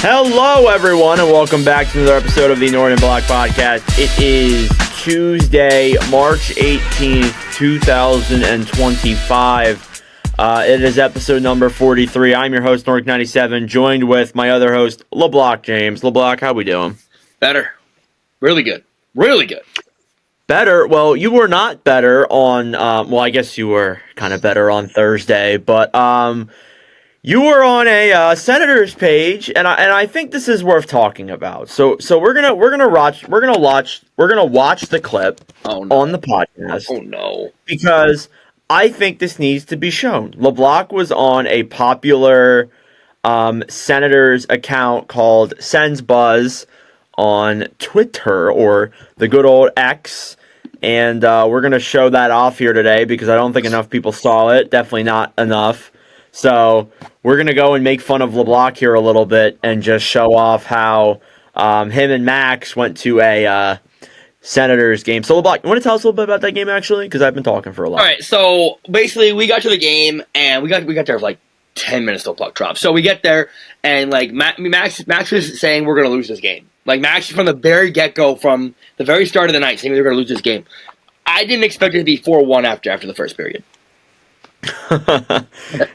Hello, everyone, and welcome back to another episode of the Northern Block Podcast. It is Tuesday, March 18th, 2025. It is episode number 43. I'm your host, Nork97, joined with my other host, Leblock James. Leblock, how we doing? Better. Really good. Really good. Better? Well, you were not better on, I guess you were kind of better on Thursday, but, you were on a Senators page, and I think this is worth talking about. So we're gonna watch the clip on the podcast. Oh no! Because I think this needs to be shown. Leblock was on a popular Senators account called Sens Buzz on Twitter, or the good old X, and we're gonna show that off here today because I don't think enough people saw it. Definitely not enough. So we're going to go and make fun of Leblock here a little bit and just show off how him and Max went to a Senators game. So Leblock, you want to tell us a little bit about that game, actually? Because I've been talking for a lot. All right, so basically we got to the game, and we got there for like 10 minutes till puck drop. So we get there, and like Max was saying we're going to lose this game. Like Max from the very get-go, from the very start of the night, saying we were going to lose this game. I didn't expect it to be 4-1 after the first period.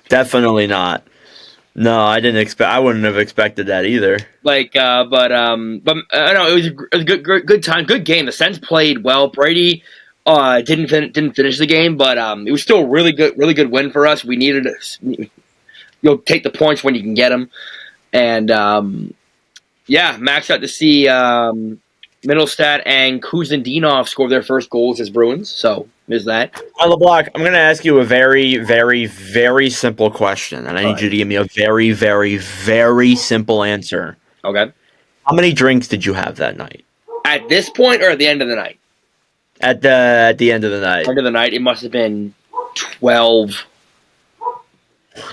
Definitely not. No, I wouldn't have expected that either. But no, it was a good time, good game. The Sens played well. Brady didn't finish the game, but it was still a really good win for us. We needed you'll take the points when you can get them, and Max got to see Middlestat and Kuzendinov score their first goals as Bruins. So there's that. Leblock, I'm going to ask you a very, very, very simple question, and I need you to give me a very, very, very simple answer. Okay. How many drinks did you have that night? At this point, or at the end of the night? At the end of the night. End of the night, it must have been 12.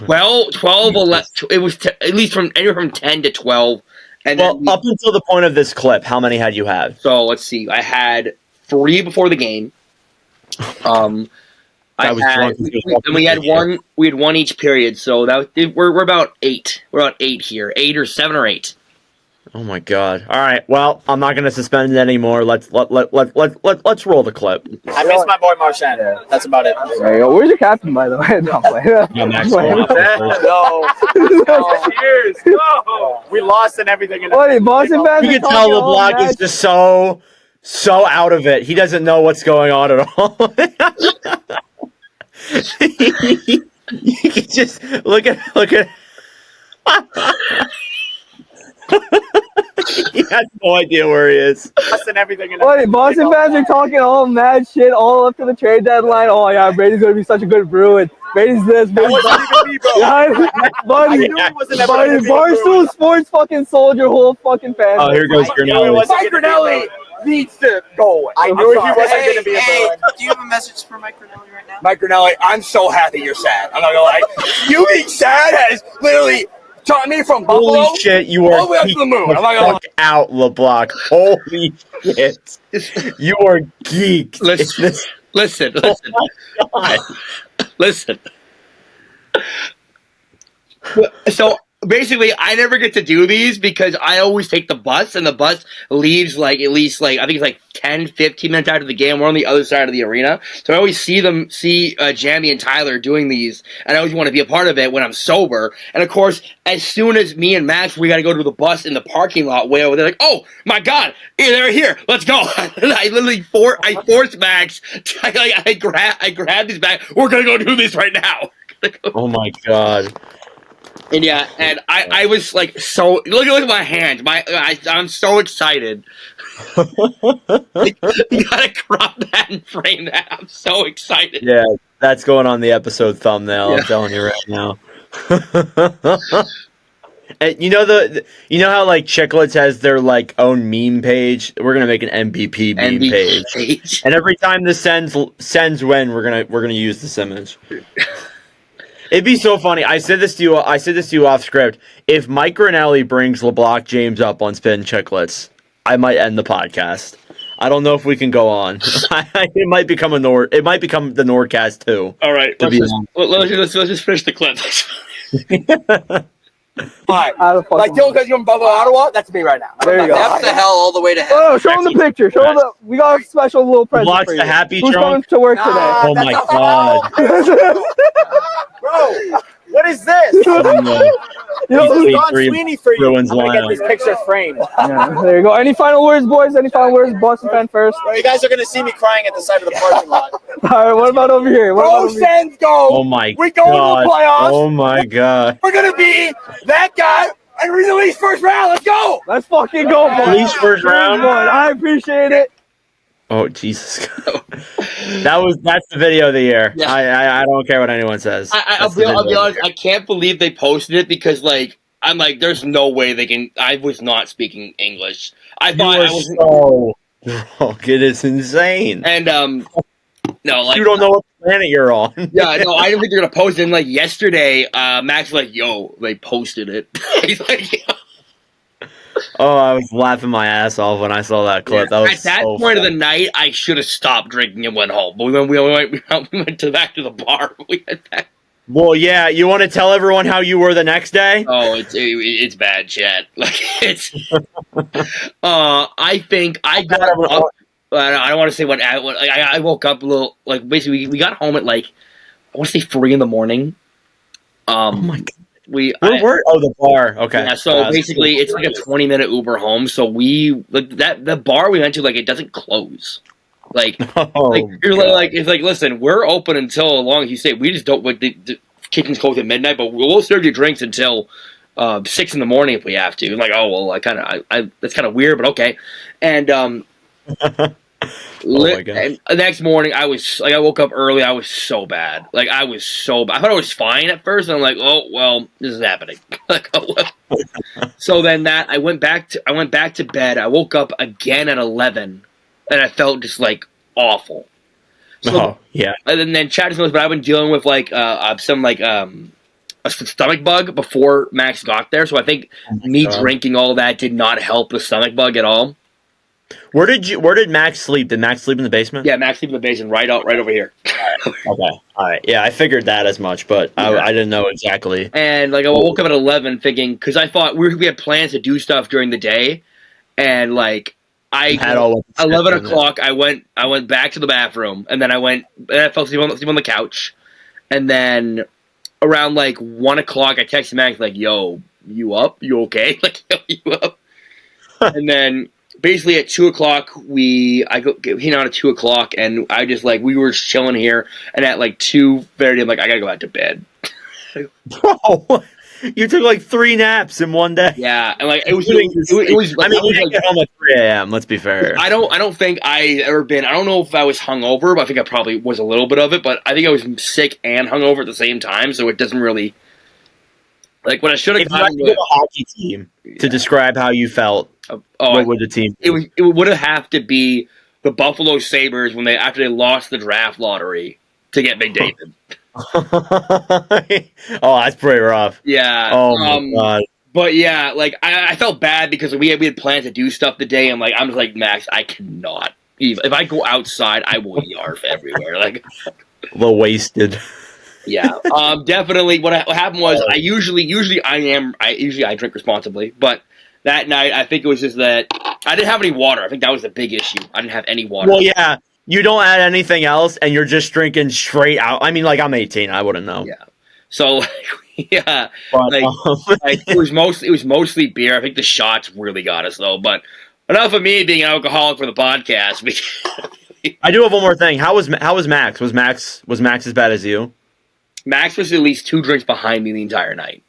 Well, 12, 11. It was at least anywhere from 10 to 12. And up until the point of this clip, how many had you had? So let's see. I had 3 before the game. We had one. We had one each period. So we're about 8. We're about 8 here. 8 or 7 or 8. Oh my god! All right. Well, I'm not going to suspend it anymore. Let's roll the clip. I miss my boy Marchand. Yeah. That's about it. Where's your captain, by the way? No, Max. No. Cheers. No. We lost and everything. Boston fans. You can tell Leblock is just so out of it. He doesn't know what's going on at all. You can just look at. He has no idea where he is. And everything. Boston fans are talking all mad shit all up to the trade deadline. Oh yeah, Brady's gonna be such a good Bruin. Brady's this. That wasn't even me, bro. Buddy, Barstool Sports fucking sold your whole fucking fan. Oh, here goes Granelli. Mike Granelli needs to go away. I knew he wasn't going to be a Bruin. Do you have a message for Mike Granelli right now? Mike Granelli, I'm so happy you're sad. I'm not going to lie. You being sad has literally taught me from Buffalo. Holy shit, you are all the way up to the moon. I'm not going to lie. Out, Leblock. Holy shit. You are geeked. Listen. Listen. So basically, I never get to do these because I always take the bus, and the bus leaves at least I think it's like 10, 15 minutes after the game. We're on the other side of the arena. So I always see Jamie and Tyler doing these, and I always want to be a part of it when I'm sober. And of course, as soon as me and Max, we got to go to the bus in the parking lot way over there, like, oh my God, they're here, let's go. And I literally forced Max, I grabbed his bag, we're going to go do this right now. Oh my God. And I was like, so look at my hand. I'm so excited. You gotta crop that and frame that. I'm so excited. Yeah, that's going on the episode thumbnail. Yeah. I'm telling you right now. And you know how like Chicklets has their like own meme page. We're gonna make an MVP meme page, and every time the Sens win, we're gonna use this image. It'd be so funny. I said this to you off script. If Mike Granelli brings Leblock James up on Spin Chicklets, I might end the podcast. I don't know if we can go on. It might become the Nordcast too. All right, let's just finish the clip. Fine. Out of fucking Like, Dylan, because you're from Buffalo, Ottawa, that's me right now. There you go. Depth to hell all the way to hell. Oh, show him the picture. Show him the. We got a special little present Blocks for you. the happy Who's drunk. coming to work Nah. Oh my That's god. today? Bro, what is this? You know, Three- Don three Sweeney for you. Bruins I'm going to lineup. get this picture framed. yeah, there you go. Any final words, boys? Any final words? Boston fan first. Bro, you guys are going to see me crying at the side of the parking lot. All right, what about over here? What about Bro, over here? Sens go. Oh my We go god. to the playoffs. Oh my god. We're going to be that guy and release first round. Let's go. Let's fucking go, boys. Release first round. I appreciate it. Oh Jesus. That's the video of the year. Yeah. I don't care what anyone says. I'll be honest. I can't believe they posted it because, like, I'm like, there's no way they can. I was not speaking English. I thought I was. so drunk. It is insane. And no, like You don't know what planet you're on. Yeah, no, I didn't think they're gonna post it. And like yesterday, Max was like, "Yo, they posted it." He's like, "Yo." Oh, I was laughing my ass off when I saw that clip. That was At that so point of the funny. night, I should have stopped drinking and went home. But we went back to the bar. We went back. Well, yeah, you want to tell everyone how you were the next day? Oh, it's bad, chat. Like it's. I think I got up. I don't want to say what. I woke up a little. Like basically, we got home at like I want to say 3 a.m. Oh my god. We the bar. Okay. Yeah, so basically, it's like a 20-minute Uber home. So we like that the bar we went to, like it doesn't close. Like, Oh, you're God. like it's like listen, we're open until as long as you say. We just don't. Like, the kitchen's closed at midnight, but we'll serve you drinks until 6 in the morning if we have to. I'm like, oh well, I that's kind of weird, but okay. And my gosh. and the next morning, I woke up early. I was so bad. Like, I was so bad. I thought I was fine at first, and I'm like, oh well, this is happening. Like, oh, well. So then I went back to bed. I woke up again at 11, and I felt just like awful. So, yeah. and then Chad knows, but I've been dealing with like some like a stomach bug before Max got there. So I think me drinking all that did not help the stomach bug at all. Where did Max sleep? Did Max sleep in the basement? Yeah, Max sleep in the basement right over here. Okay. All right. Yeah, I figured that as much, but I didn't know exactly. And like I woke up at 11 thinking because I thought we had plans to do stuff during the day, and like I Had all 11 o'clock I went back to the bathroom, and then I fell asleep on the couch, and then around like 1 o'clock I texted Max like, "Yo, you up? You okay? Like, yo, you up?" And then basically at 2 o'clock I came out at 2 o'clock, and I just like we were chilling here, and at like 2:30 I'm like I gotta go back to bed. Bro, you took like 3 naps in one day. Yeah, and like it was I mean, you didn't like, get home at 3 a.m. Let's be fair. I don't think I ever been. I don't know if I was hungover, but I think I probably was a little bit of it. But I think I was sick and hungover at the same time, so it doesn't really like what I should have If you had to give a hockey team to describe how you felt, what would the team? It would have to be the Buffalo Sabres after they lost the draft lottery to get McDavid. Oh, that's pretty rough. Yeah. Oh my god. But yeah, like I felt bad because we had planned to do stuff today, and like I'm just like Max, I cannot. If I go outside, I will yarf everywhere. Like A little wasted. yeah. Definitely. What happened was I usually I drink responsibly, but that night I think it was just that I didn't have any water. I think that was the big issue. I didn't have any water. Well, yeah. You don't add anything else, and you're just drinking straight out. I mean, like, I'm 18. I wouldn't know. Yeah. So, yeah, But, like it was mostly beer. I think the shots really got us though. But enough of me being an alcoholic for the podcast. I do have one more thing. How was Max? Was Max as bad as you? Max was at least 2 drinks behind me the entire night.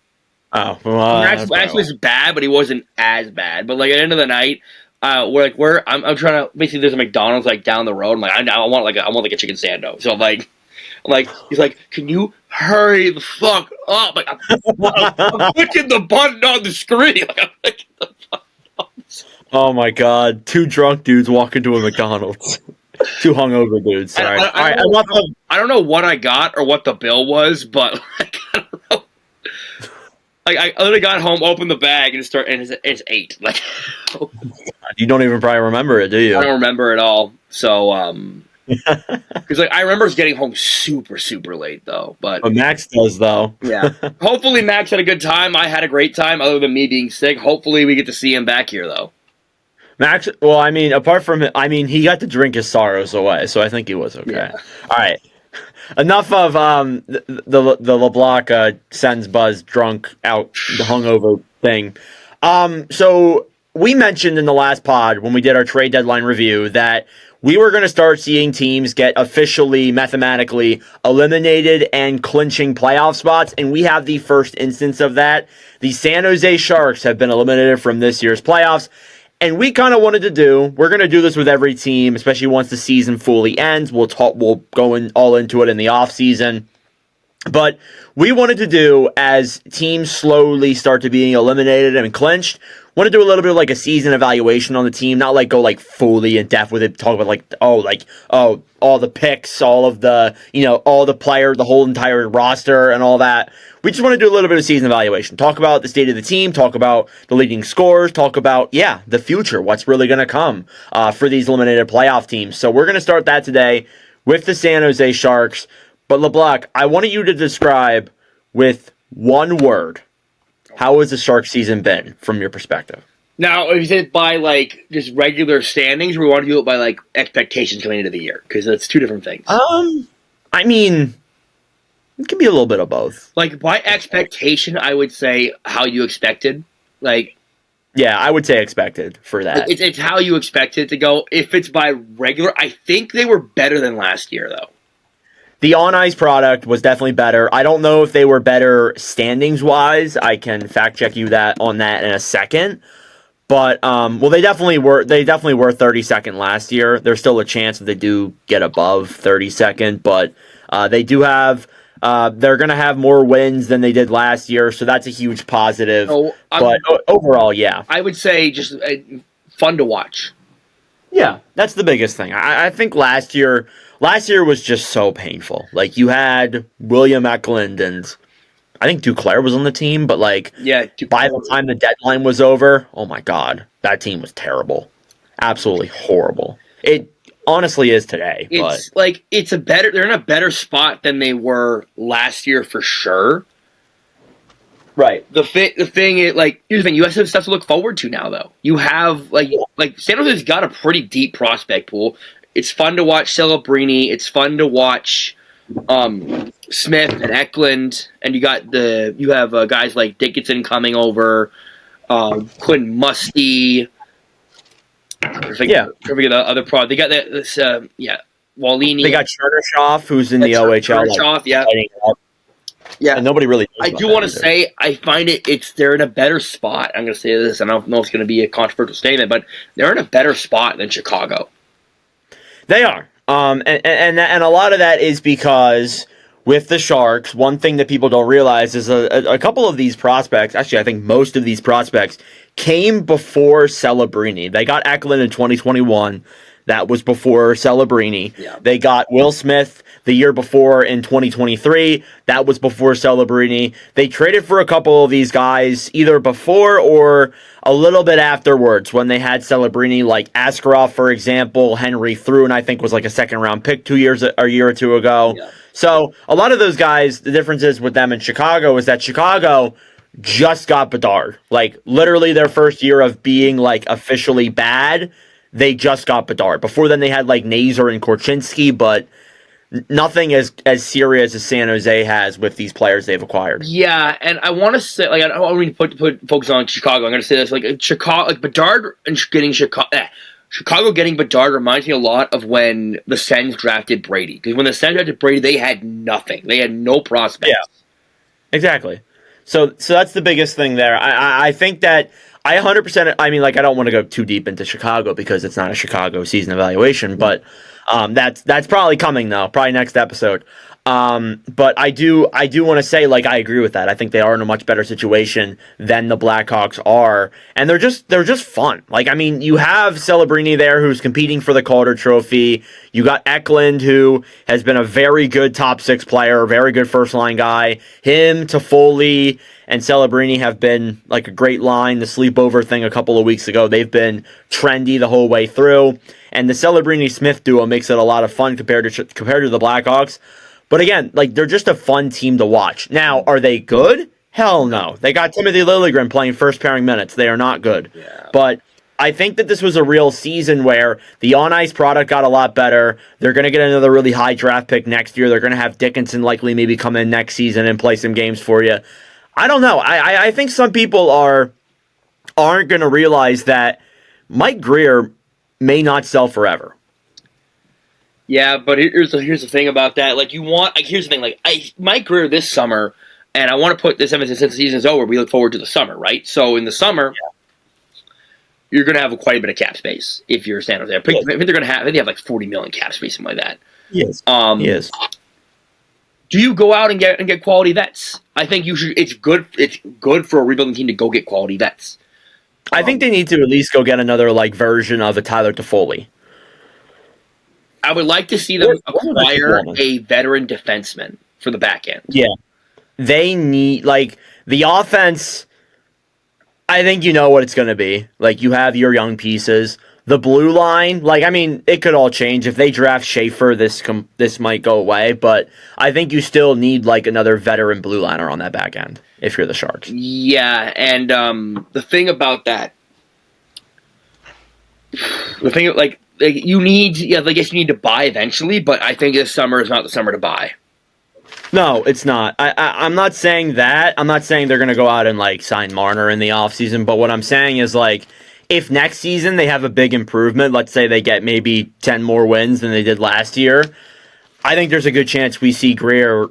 Oh, well, Max was bad, but he wasn't as bad. But like at the end of the night, I'm trying to basically there's a McDonald's like down the road. I'm like I want a chicken sando. So I'm like he's like, can you hurry the fuck up? Like I'm clicking the button on the screen. Like, I'm clicking the button. Oh my god, 2 drunk dudes walk into a McDonald's. 2 hungover dudes. Sorry. I don't know what I got or what the bill was, but like, I don't know. Like I literally got home, opened the bag, and it's 8. Like you don't even probably remember it, do you? I don't remember it all. So Because like I remember getting home super late though. But Max does though. yeah, hopefully Max had a good time. I had a great time, other than me being sick. Hopefully we get to see him back here though. Max, well, I mean, apart from it, I mean, he got to drink his sorrows away, so I think he was okay. Yeah. All right. Enough of the Leblock Sens Buzz drunk out the hungover thing. So we mentioned in the last pod when we did our trade deadline review that we were going to start seeing teams get officially, mathematically eliminated and clinching playoff spots, and we have the first instance of that. The San Jose Sharks have been eliminated from this year's playoffs. And we kind of wanted to we're going to do this with every team, especially once the season fully ends. We'll go all into it in the offseason. But we wanted to do, as teams slowly start to being eliminated and clinched, want to do a little bit of like a season evaluation on the team, not like go like fully in depth with it, talk about all the picks, all of the, all the players, the whole entire roster and all that. We just want to do a little bit of season evaluation, talk about the state of the team, talk about the leading scores, talk about, the future, what's really going to come for these eliminated playoff teams. So we're going to start that today with the San Jose Sharks. But Leblock, I wanted you to describe with one word, how has the Shark season been from your perspective? Now, if you say it by like just regular standings, or we want to do it by like expectations going into the year, because that's two different things. I mean, it can be a little bit of both. Like by expectation, I would say how you expected. Like, yeah, I would say expected for that. Like it's how you expect it to go. If it's by regular, I think they were better than last year, though. The on-ice product was definitely better. I don't know if they were better standings-wise. I can fact-check you on that in a second. But, they definitely were 32nd last year. There's still a chance that they do get above 32nd. But they do have... they're going to have more wins than they did last year, so that's a huge positive. But overall, yeah. I would say just fun to watch. Yeah, that's the biggest thing. I think last year was just so painful. Like, you had William Eklund and I think Duclair was on the team, but by the time the deadline was over, oh my God, that team was terrible. Absolutely horrible. It honestly is today. They're in a better spot than they were last year for sure. Right. The thing is, here's the thing, you have some stuff to look forward to now, though. You have, San Jose's got a pretty deep prospect pool. It's fun to watch Celebrini. It's fun to watch Smith and Eklund. And you have guys like Dickinson coming over, Quinn Musty. I forget the other pro. They got Wallini. They got Chernishoff, who's in the OHL. Chernishoff, yeah. And nobody really I do want to say, I find they're in a better spot. I'm going to say this, and I don't know if it's going to be a controversial statement, but they're in a better spot than Chicago. They are. And a lot of that is because with the Sharks, one thing that people don't realize is a couple of these prospects, actually I think most of these prospects, came before Celebrini. They got Eklund in 2021. That was before Celebrini. Yeah. They got Will Smith the year before in 2023. That was before Celebrini. They traded for a couple of these guys either before or a little bit afterwards when they had Celebrini, like Askarov, for example. Henry Thrun, I think, was like a second-round pick a year or two ago. Yeah. So a lot of those guys, the difference is with them in Chicago is that Chicago just got Bedard. Like, literally their first year of being, officially bad, they just got Bedard. Before then, they had, Nazar and Korchinski, but nothing as serious as San Jose has with these players they've acquired. Yeah, and I want to say, I don't want to put focus on Chicago. I'm going to say this, Chicago, Bedard and getting Chicago getting Bedard reminds me a lot of when the Sens drafted Brady. Because when the Sens drafted Brady, they had nothing. They had no prospects. Yeah, exactly. So that's the biggest thing there. I think that I 100%. I mean, I don't want to go too deep into Chicago because it's not a Chicago season evaluation, but that's probably coming though, probably next episode. But I do want to say, I agree with that. I think they are in a much better situation than the Blackhawks are, and they're just fun. You have Celebrini there who's competing for the Calder Trophy. You got Eklund, who has been a very good top six player, very good first line guy. Him, Toffoli, and Celebrini have been a great line. The sleepover thing a couple of weeks ago, they've been trendy the whole way through. and the Celebrini-Smith duo makes it a lot of fun compared to the Blackhawks. But again, like, they're just a fun team to watch. Now, are they good? Hell no. They got Timothy Liljegren playing first pairing minutes. They are not good. Yeah. But I think that this was a real season where the on-ice product got a lot better. They're going to get another really high draft pick next year. They're going to have Dickinson likely maybe come in next season and play some games for you. I don't know. I think some people aren't going to realize that Mike Greer may not sell forever. Yeah, but here's the thing about that. Like, here's the thing. Like, Mike Greer this summer, and I want to put this emphasis since the season is over. We look forward to the summer, right? So in the summer, you're going to have quite a bit of cap space if you're San Jose. I think they're going to have. I think they have like $40 million cap space, something like that. Yes. Yes. Do you go out and get quality vets? I think you should. It's good. It's good for a rebuilding team to go get quality vets. I think they need to at least go get another like version of a Tyler Toffoli. I would like to see them acquire a veteran defenseman for the back end. Yeah. They need, like, the offense, I think you know what it's going to be. Like, you have your young pieces. The blue line, like, I mean, it could all change. If they draft Schaefer, this might go away. But I think you still need, like, another veteran blue liner on that back end if you're the Sharks. Yeah, and the thing about that, you need, I guess you need to buy eventually, but I think this summer is not the summer to buy. No, it's not. I'm not saying that. I'm not saying they're going to go out and, like, sign Marner in the offseason, but what I'm saying is, like, if next season they have a big improvement, let's say they get maybe 10 more wins than they did last year, I think there's a good chance we see Greer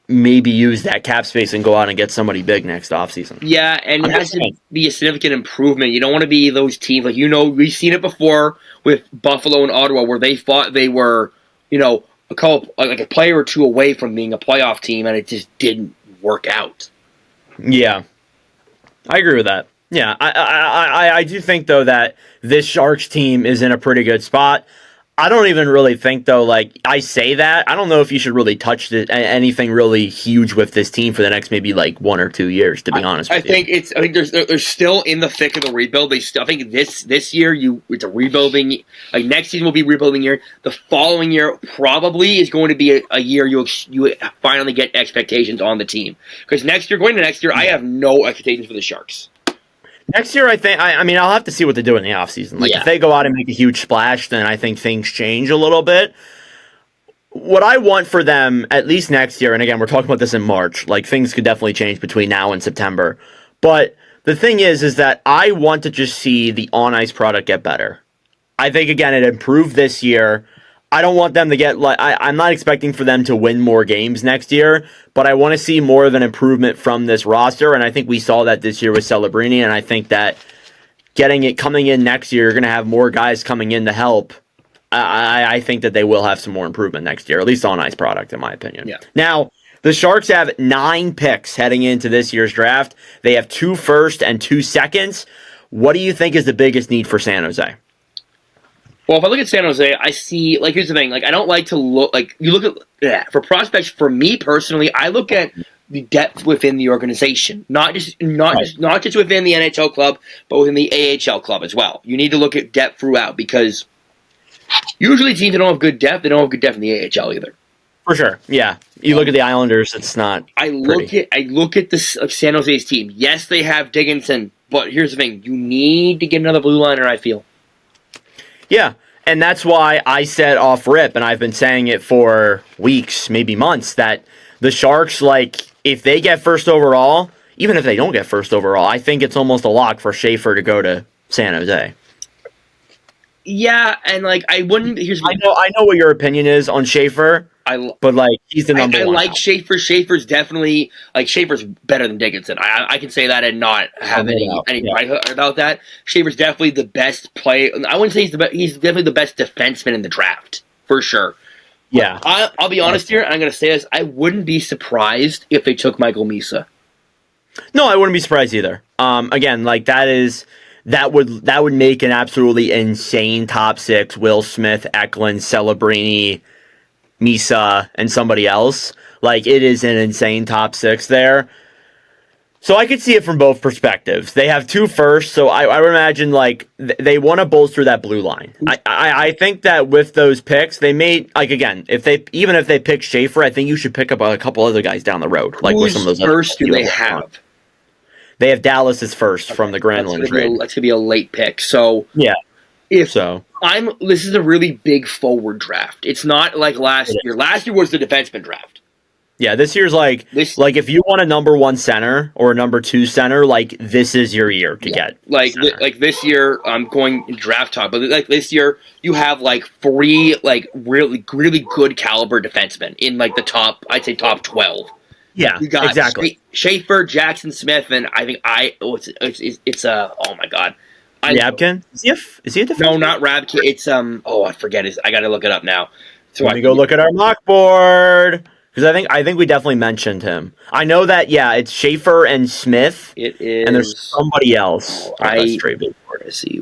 maybe use that cap space and go out and get somebody big next offseason. Yeah, and it has to be a significant improvement. You don't want to be those teams, like, we've seen it before with Buffalo and Ottawa where they thought they were, a player or two away from being a playoff team, and it just didn't work out. Yeah, I agree with that. Yeah, I do think, though, that this Sharks team is in a pretty good spot. I don't even really think, though, like, I say that. I don't know if you should really touch anything really huge with this team for the next maybe, like, 1 or 2 years, to be honest with you. I think they're still in the thick of the rebuild. I think this year, it's a rebuilding. Like, next season will be a rebuilding year. The following year probably is going to be a year you finally get expectations on the team. Because going to next year, I have no expectations for the Sharks. Next year, I think, I'll have to see what they do in the offseason. Like, if they go out and make a huge splash, then I think things change a little bit. What I want for them, at least next year, and again, we're talking about this in March, like, things could definitely change between now and September. But the thing is that I want to just see the on-ice product get better. I think, again, it improved this year. I don't want them to get, like, I'm not expecting for them to win more games next year, but I want to see more of an improvement from this roster, and I think we saw that this year with Celebrini, and I think that coming in next year, you're going to have more guys coming in to help. I think that they will have some more improvement next year, at least on ice product, in my opinion. Yeah. Now, the Sharks have 9 picks heading into this year's draft. They have 2 first and 2 seconds. What do you think is the biggest need for San Jose? Well, if I look at San Jose, I see, like, here's the thing. Like, I don't like to look, like, you look at, for prospects, for me personally, I look at the depth within the organization. Not just within the NHL club, but within the AHL club as well. You need to look at depth throughout, because usually teams that don't have good depth, they don't have good depth in the AHL either. For sure, yeah. You look at the Islanders, it's not I look at this San Jose's team. Yes, they have Dickinson, but here's the thing. You need to get another blue liner, I feel. Yeah, and that's why I said off rip, and I've been saying it for weeks, maybe months, that the Sharks, like, if they get first overall, even if they don't get first overall, I think it's almost a lock for Schaefer to go to San Jose. Yeah, and, like, I wouldn't. I know what your opinion is on Schaefer, but, like, he's the number one. I like Schaefer. Schaefer's definitely, like, Schaefer's better than Dickinson. I can say that and not have any right about that. Schaefer's definitely the best player. I wouldn't say he's the best. He's definitely the best defenseman in the draft, for sure. Yeah. I'll be honest here. I'm going to say this. I wouldn't be surprised if they took Michael Misa. No, I wouldn't be surprised either. Again, like, that would make an absolutely insane top 6. Will Smith, Eklund, Celebrini, Misa, and somebody else. Like, it is an insane top 6 there. So I could see it from both perspectives. They have 2 firsts, so I would imagine like they want to bolster that blue line. I think that with those picks, they may like again if they pick Schaefer, I think you should pick up a couple other guys down the road. Like with some of those first other do they have? They have Dallas's first from the Granlund trade. That's gonna be a late pick. So Yeah. This is a really big forward draft. It's not like last year. Last year was the defenseman draft. Yeah, this year's like if you want a number 1 center or a number 2 center, like this is your year to get. Like this year, I'm going draft talk, but like this year, you have like 3 like really good caliber defensemen in like the top. I'd say top 12. Yeah, you got exactly. Schaefer, Jackson Smith, and I think it's oh my god, Rabkin? Is he a defenseman? No, not Rabkin. It's I forget his. I got to look it up now. So Let me go look at our mock board. Because I think we definitely mentioned him. I know that, it's Schaefer and Smith. It is. And there's somebody else. Where is he?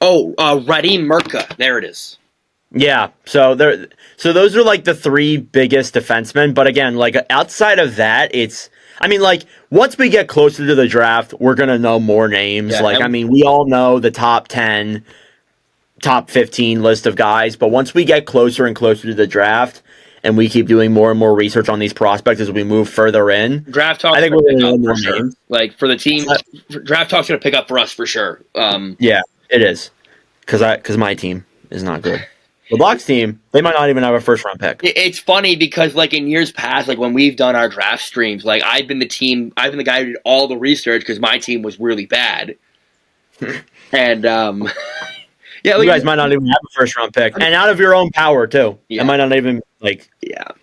Oh, Radim Murka. There it is. Yeah. So those are like the 3 biggest defensemen. But again, like outside of that, once we get closer to the draft, we're going to know more names. Yeah, we all know the top 10. Top 15 list of guys, but once we get closer and closer to the draft and we keep doing more and more research on these prospects as we move further in, draft talk, I think we're going to know more names. Like for the team, draft talk's going to pick up for us for sure. Yeah, it is because my team is not good. The Block's team, they might not even have a first round pick. It's funny because like in years past, like when we've done our draft streams, like I've been the guy who did all the research because my team was really bad, and yeah, you guys might not even have a first round pick, and out of your own power too. Yeah. It might not even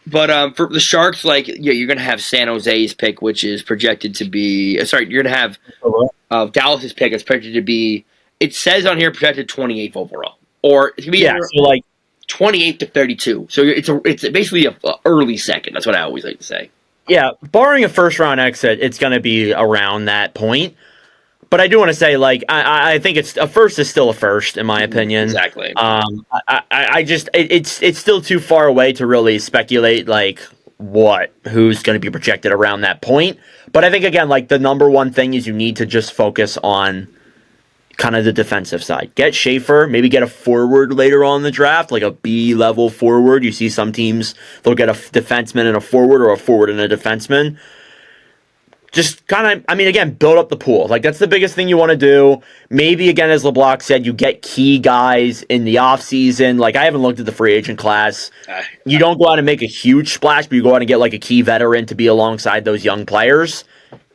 But for the Sharks, you're gonna have San Jose's pick, which is projected to be. You're gonna have Dallas's pick. It's projected to be. It says on here projected 28th overall, or it could be 28th to 32. So it's basically a early second. That's what I always like to say. Yeah, barring a first round exit, it's gonna be around that point. But I do want to say, I think it's a first is still a first, in my opinion. Exactly. It's still too far away to really speculate, who's going to be projected around that point. But I think, again, the number one thing is you need to just focus on kind of the defensive side. Get Schaefer, maybe get a forward later on in the draft, like a B-level forward. You see some teams, they'll get a defenseman and a forward or a forward and a defenseman. Just kind of, again, build up the pool. That's the biggest thing you want to do. Maybe, again, as Leblock said, you get key guys in the offseason. I haven't looked at the free agent class. You don't go out and make a huge splash, but you go out and get, a key veteran to be alongside those young players.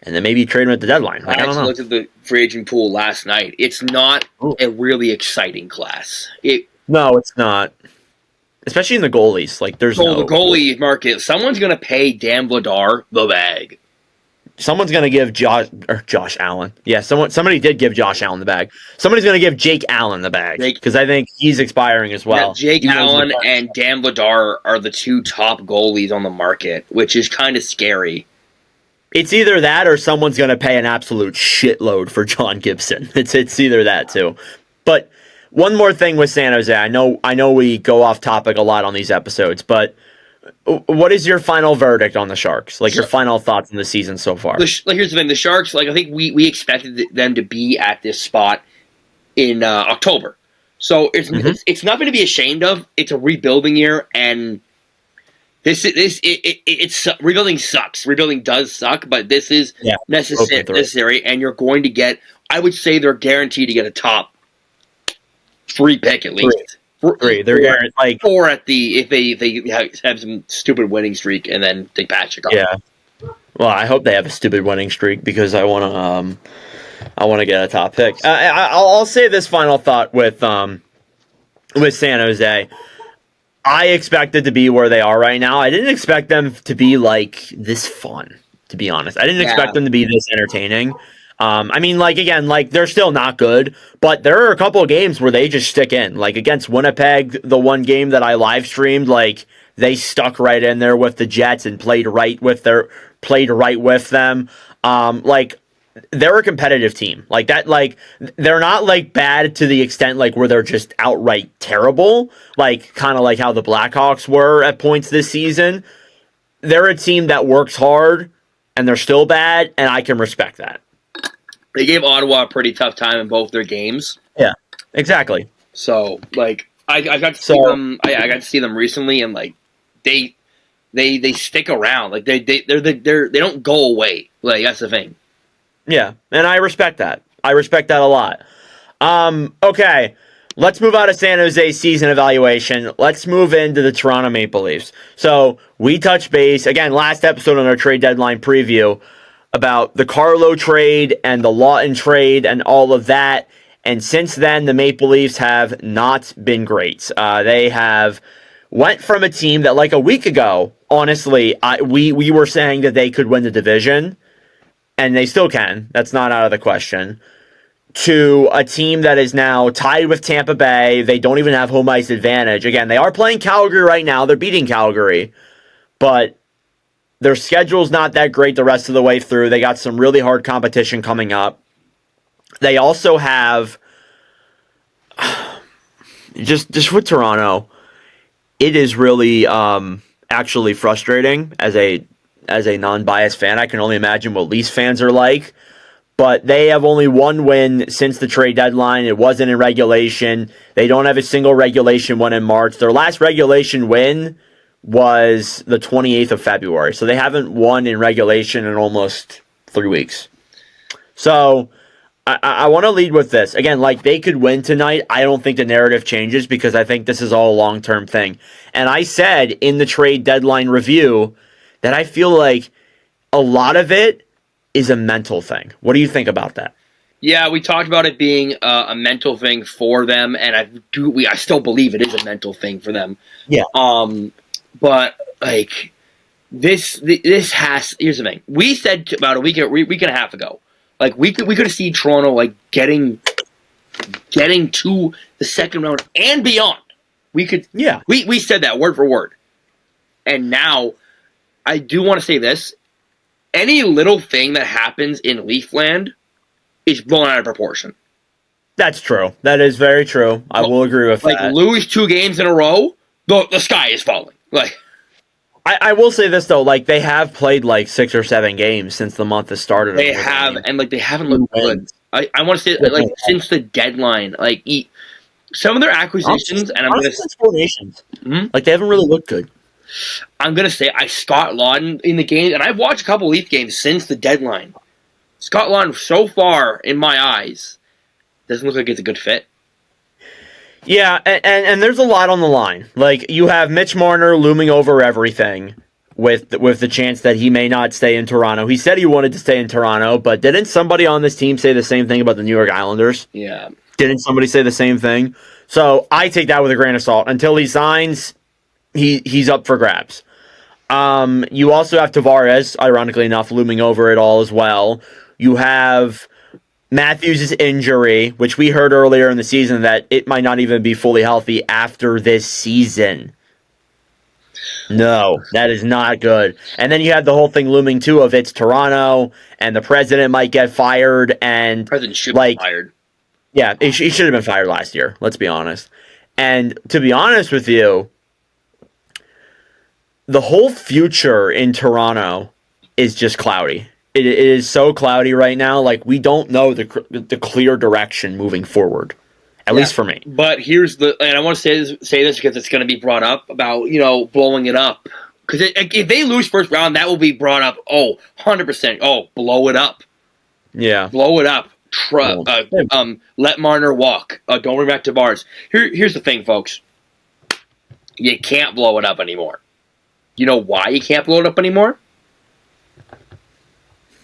And then maybe you trade them at the deadline. I don't know. Looked at the free agent pool last night. It's not a really exciting class. No, it's not. Especially in the goalies. The goalie market, someone's going to pay Dan Vladar the bag. Someone's going to give Josh Allen. Yeah, somebody did give Josh Allen the bag. Somebody's going to give Jake Allen the bag because I think he's expiring as well. Yeah, Jake Allen and Dan Vladar are the 2 top goalies on the market, which is kind of scary. It's either that or someone's going to pay an absolute shitload for John Gibson. It's either that too. But one more thing with San Jose. I know we go off topic a lot on these episodes, but what is your final verdict on the Sharks? Your final thoughts on the season so far? Here's the thing. The Sharks, I think we expected them to be at this spot in October. So it's nothing to be ashamed of. It's a rebuilding year, and rebuilding sucks. Rebuilding does suck, but this is necessary, and you're going to get, I would say they're guaranteed to get a top 3 pick at least. 3. They're 4 at the if they have some stupid winning streak and then they patch it up. Yeah. Well, I hope they have a stupid winning streak because I want to get a top pick. I'll say this final thought with San Jose. I expected to be where they are right now. I didn't expect them to be this fun, to be honest. I didn't expect them to be this entertaining. They're still not good, but there are a couple of games where they just stick in. Against Winnipeg, the one game that I live streamed, they stuck right in there with the Jets and played right with them. They're a competitive team. They're not bad to the extent where they're just outright terrible. Kind of like how the Blackhawks were at points this season. They're a team that works hard, and they're still bad, and I can respect that. They gave Ottawa a pretty tough time in both their games. Yeah, exactly. So, like, I got to see them. I got to see them recently, and like, they stick around. Like, they don't go away. Like, that's the thing. Yeah, and I respect that. I respect that a lot. Okay, let's move out of San Jose's season evaluation. Let's move into the Toronto Maple Leafs. So we touched base again last episode on our trade deadline preview about the Carlo trade and the Lawton trade and all of that. And since then, the Maple Leafs have not been great. They have went from a team that, like a week ago, honestly, we were saying that they could win the division, and they still can. That's not out of the question. To a team that is now tied with Tampa Bay. They don't even have home ice advantage. Again, they are playing Calgary right now. They're beating Calgary, but their schedule's not that great the rest of the way through. They got some really hard competition coming up. They also have just with Toronto, it is really actually frustrating as a non-biased fan. I can only imagine what Leafs fans are like. But they have only one win since the trade deadline. It wasn't in regulation. They don't have a single regulation win in March. Their last regulation win was the 28th of February. So they haven't won in regulation in almost 3 weeks. So I want to lead with this. Again, like, they could win tonight. I don't think the narrative changes because I think this is all a long-term thing. And I said in the trade deadline review that I feel like a lot of it is a mental thing. What do you think about that? Yeah, we talked about it being a mental thing for them, and I still believe it is a mental thing for them. Yeah. But like this has. Here's the thing. We said about a week and a half ago, like we could have seen Toronto like getting to the second round and beyond. We could. Yeah. We said that word for word, and now I do want to say this. Any little thing that happens in Leafland is blown out of proportion. That's true. That is very true. I will agree with that. Like, lose 2 games in a row, the sky is falling. Like, I will say this, though. Like, they have played, like, 6 or 7 games since the month has started. They have, and, like, they haven't looked good. I want to say, like, since the deadline, like, some of their acquisitions, and I'm going to... Like, they haven't really looked good. I'm going to say Scott Lawton in the game, and I've watched a couple Leaf games since the deadline. Scott Lawton, so far, in my eyes, doesn't look like it's a good fit. Yeah, and there's a lot on the line. Like, you have Mitch Marner looming over everything with the chance that he may not stay in Toronto. He said he wanted to stay in Toronto, but didn't somebody on this team say the same thing about the New York Islanders? Yeah. Didn't somebody say the same thing? So I take that with a grain of salt. Until he signs... He's up for grabs. You also have Tavares, ironically enough, looming over it all as well. You have Matthews' injury, which we heard earlier in the season that it might not even be fully healthy after this season. No, that is not good. And then you have the whole thing looming too of it's Toronto and the president might get fired and president should be fired. Yeah, he should have been fired last year. Let's be honest. And to be honest with you, the whole future in Toronto is just cloudy. It is so cloudy right now. Like, we don't know the clear direction moving forward, at least for me. But here's and I want to say this because it's going to be brought up about, blowing it up. Because if they lose first round, that will be brought up. 100%. Blow it up. Yeah. Blow it up. Let Marner walk. Don't bring back Tavares. Here's the thing, folks. You can't blow it up anymore. You know why you can't blow it up anymore?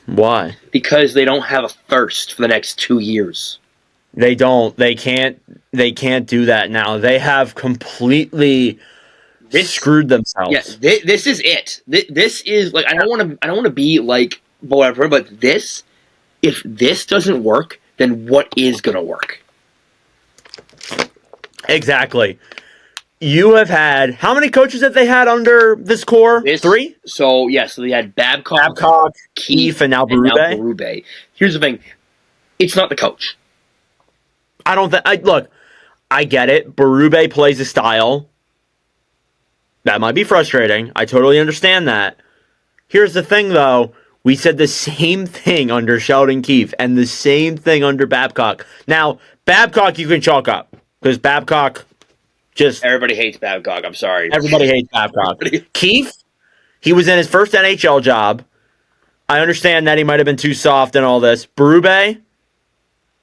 Why? Because they don't have a first for the next 2 years. They don't. They can't do that now. They have completely screwed themselves. Yeah, this is it. This is like I don't want to be like whatever, but this, if this doesn't work, then what is going to work? Exactly. You have had, how many coaches have they had under this core? 3? So they had Babcock, Keefe, and now Berube. Here's the thing. It's not the coach. I don't think, look, I get it. Berube plays a style. That might be frustrating. I totally understand that. Here's the thing, though. We said the same thing under Sheldon Keefe and the same thing under Babcock. Now, Babcock you can chalk up because Babcock just Everybody hates Babcock. I'm sorry. everybody hates Babcock. Keefe, he was in his first NHL job. I understand that he might have been too soft and all this. Berube,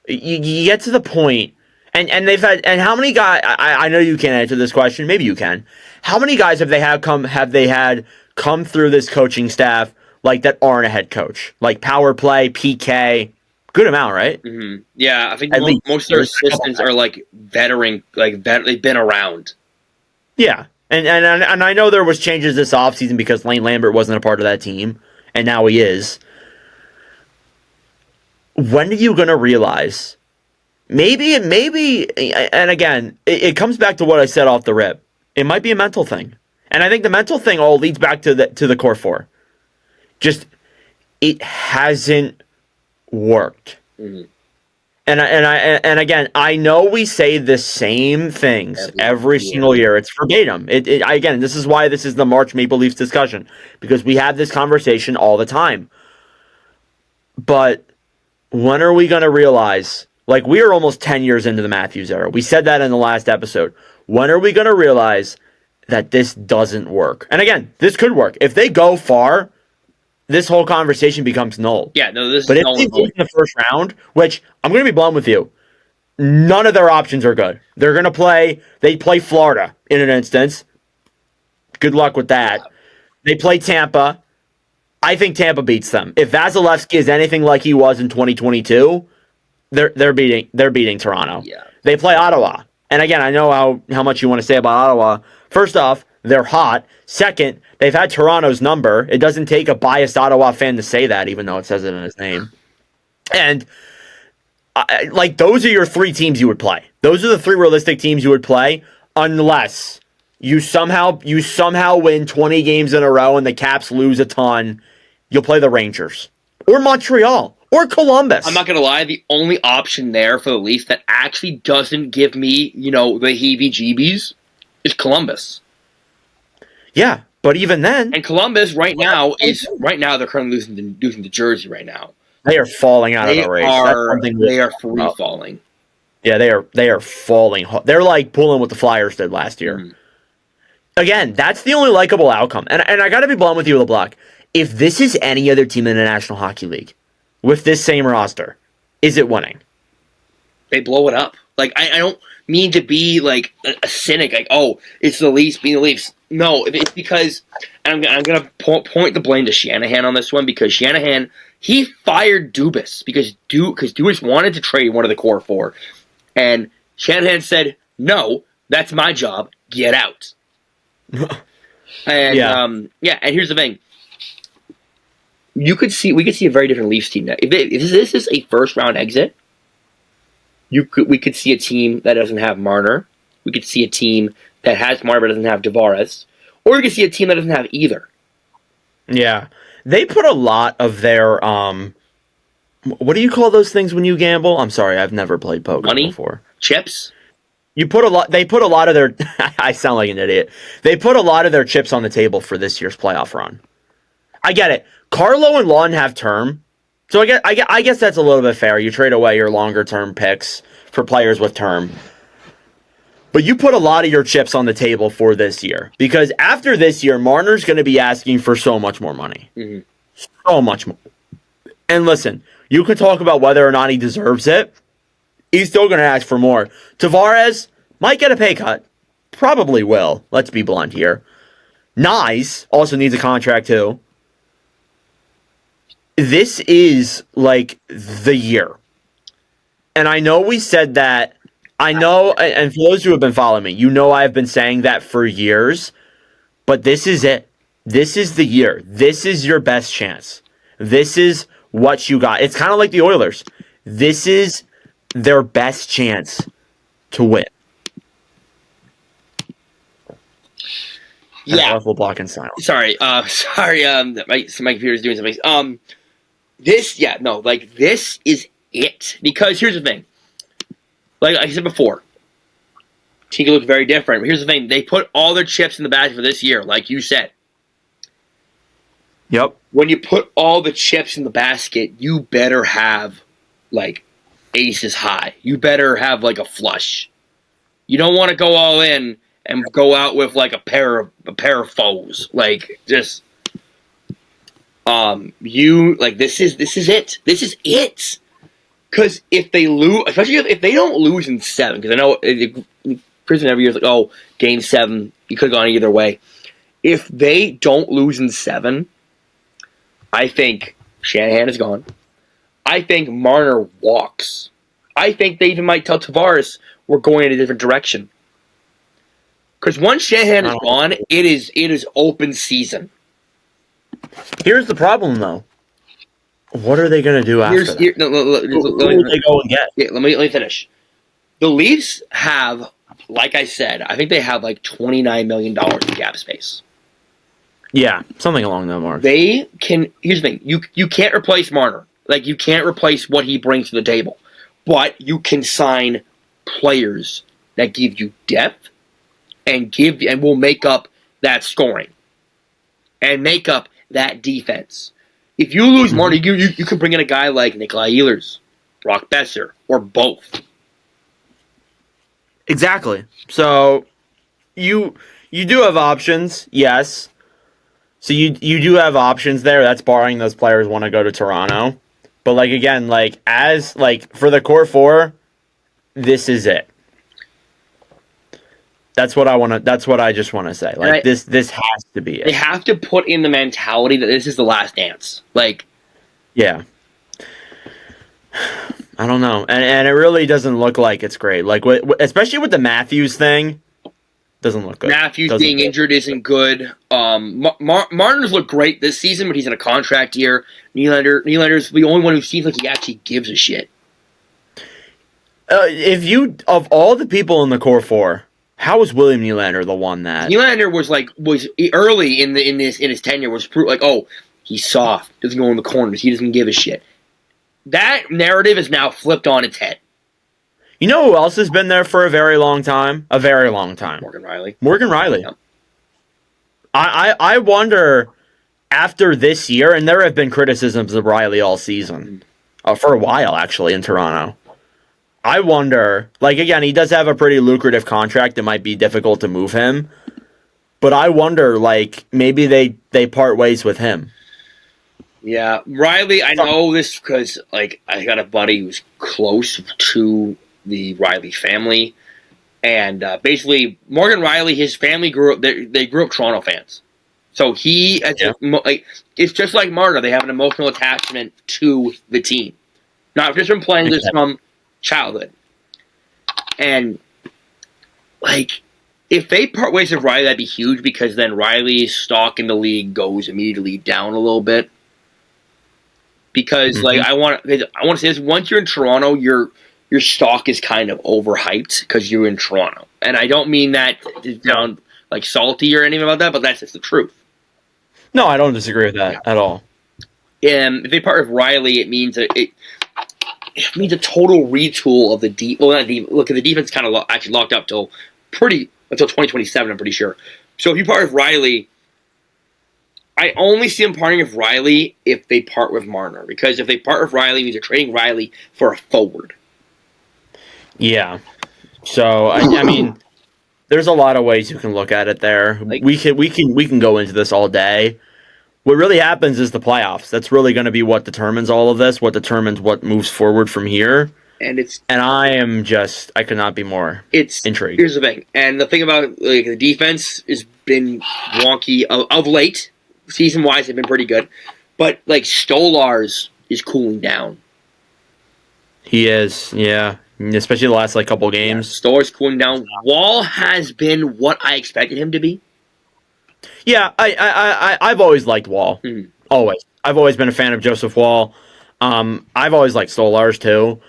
you get to the point, and they've had, and how many guys? I know you can't answer this question. Maybe you can. How many guys have they had come through this coaching staff like that aren't a head coach, like power play, PK? Good amount, right? Mm-hmm. Yeah, I think At least. most of their assistants are like veteran, they've been around. Yeah, and I know there was changes this offseason because Lane Lambert wasn't a part of that team, and now he is. When are you going to realize? Maybe, and again, it comes back to what I said off the rip. It might be a mental thing, and I think the mental thing all leads back to the core four. Just it hasn't worked. Mm-hmm. And again, I know we say the same things every single year. It's verbatim. Again, this is why this is the March Maple Leafs discussion, because we have this conversation all the time. But when are we going to realize, like, we are almost 10 years into the Matthews era. We said that in the last episode. When are we going to realize that this doesn't work? And again, this could work. If they go far, this whole conversation becomes null. Yeah, no, this but is if they lose in the first round, which I'm going to be blunt with you, none of their options are good. They're going to they play Florida in an instance. Good luck with that. Yeah. They play Tampa. I think Tampa beats them. If Vasilevsky is anything like he was in 2022, they're beating Toronto. Yeah. They play Ottawa. And again, I know how much you want to say about Ottawa. First off, they're hot. Second, they've had Toronto's number. It doesn't take a biased Ottawa fan to say that, even though it says it in his name. And those are your three teams you would play. Those are the three realistic teams you would play, unless you somehow win 20 games in a row and the Caps lose a ton. You'll play the Rangers or Montreal or Columbus. I'm not gonna lie. The only option there for the Leafs that actually doesn't give me, the heebie-jeebies is Columbus. Yeah, but even then, and Columbus right now they're currently losing to Jersey right now. They are falling out of the race. They are free falling. Yeah, they are falling. They're like pulling what the Flyers did last year. Mm. Again, that's the only likable outcome. And I got to be blunt with you, Leblock. If this is any other team in the National Hockey League with this same roster, is it winning? They blow it up. Like, I don't mean to be like a cynic. Like, oh, it's the Leafs being the Leafs. No, it's because, and I'm going to point the blame to Shanahan on this one, because Shanahan, he fired Dubas because Dubas wanted to trade one of the core four. And Shanahan said, no, that's my job. Get out. And and here's the thing. We could see a very different Leafs team now. If this is a first round exit, we could see a team that doesn't have Marner. We could see a team that has Marner but doesn't have Tavares. Or we could see a team that doesn't have either. Yeah. They put a lot of their what do you call those things when you gamble? I'm sorry, I've never played poker before. Chips? They put a lot of their I sound like an idiot. They put a lot of their chips on the table for this year's playoff run. I get it. Carlo and Lawton have term. So I guess that's a little bit fair. You trade away your longer term picks for players with term. But you put a lot of your chips on the table for this year. Because after this year, Marner's going to be asking for so much more money. Mm-hmm. So much more. And listen, you can talk about whether or not he deserves it. He's still going to ask for more. Tavares might get a pay cut. Probably will. Let's be blunt here. Nyes also needs a contract too. This is like the year. And I know we said that. I know, and for those who have been following me, you know I've been saying that for years. But this is it. This is the year. This is your best chance. This is what you got. It's kind of like the Oilers. This is their best chance to win. Yeah. Leblock in silence. Sorry. My computer's doing something. This is it. Because here's the thing. Like I said before, team can look very different. But here's the thing. They put all their chips in the basket for this year, like you said. Yep. When you put all the chips in the basket, you better have like aces high. You better have like a flush. You don't want to go all in and go out with like a pair of foes. Like just you like this is it. This is it. Because if they lose, especially if they don't lose in 7, because I know prison every year is like, oh, game 7, you could have gone either way. If they don't lose in 7, I think Shanahan is gone. I think Marner walks. I think they even might tell Tavares we're going in a different direction. Because once Shanahan is gone, it is open season. Here's the problem, though. What are they going to do after that? Who will they go and get? Yeah, let me finish. The Leafs have, like I said, I think they have like $29 million in cap space. Yeah, something along that mark. They can. Here's the thing: you can't replace Marner. Like you can't replace what he brings to the table, but you can sign players that give you depth and will make up that scoring and make up that defense. If you lose Marner, you can bring in a guy like Nikolai Ehlers, Brock Besser, or both. Exactly. So you do have options, yes. So you do have options there. That's barring those players want to go to Toronto. But like again, like as like for the core 4, this is it. That's what I just want to say. Like this has to be it. They have to put in the mentality that this is the last dance. Like, yeah. I don't know, and it really doesn't look like it's great. Like, especially with the Matthews thing, doesn't look good. Matthews being injured isn't good. Martin's looked great this season, but he's in a contract year. Nylander's the only one who seems like he actually gives a shit. If you of all the people in the core 4, how was William Nylander the one that Nylander was early in his tenure was like, oh, he's soft, doesn't go in the corners, he doesn't give a shit. That narrative is now flipped on its head. You know who else has been there for a very long time? A very long time. Morgan Riley. Yeah. I wonder, after this year, and there have been criticisms of Riley all season, for a while, actually, in Toronto. I wonder, like, again, he does have a pretty lucrative contract. It might be difficult to move him. But I wonder, like, maybe they part ways with him. Yeah, Riley, I know this because, like, I got a buddy who's close to the Riley family. And basically, Morgan Riley, his family grew up, they grew up Toronto fans. So it's just like Marta. They have an emotional attachment to the team. Not just from playing this from childhood. And, like, if they part ways with Riley, that'd be huge because then Riley's stock in the league goes immediately down a little bit. Because, like, I want to say this, once you're in Toronto, your stock is kind of overhyped because you're in Toronto. And I don't mean that to sound, like, salty or anything about that, but that's just the truth. No, I don't disagree with that at all. If they part with Riley, it means it means a total retool of the deep. Well, not deep. Look, the defense kind of actually locked up until 2027. I'm pretty sure. So if you part with Riley, I only see them parting with Riley if they part with Marner, because if they part with Riley, it means they're trading Riley for a forward. Yeah. So I mean, there's a lot of ways you can look at it there. Like, we can go into this all day. What really happens is the playoffs. That's really going to be what determines all of this, what determines what moves forward from here. And I could not be more intrigued. Here's the thing. And the thing about, like, the defense has been wonky of late. Season-wise, they've been pretty good. But, like, Stolarz is cooling down. He is, yeah. Especially the last, like, couple games. Yeah, Stolarz cooling down. Wall has been what I expected him to be. Yeah, I've always liked Wall. Mm-hmm. Always. I've always been a fan of Joseph Wall. I've always liked Stolarz too.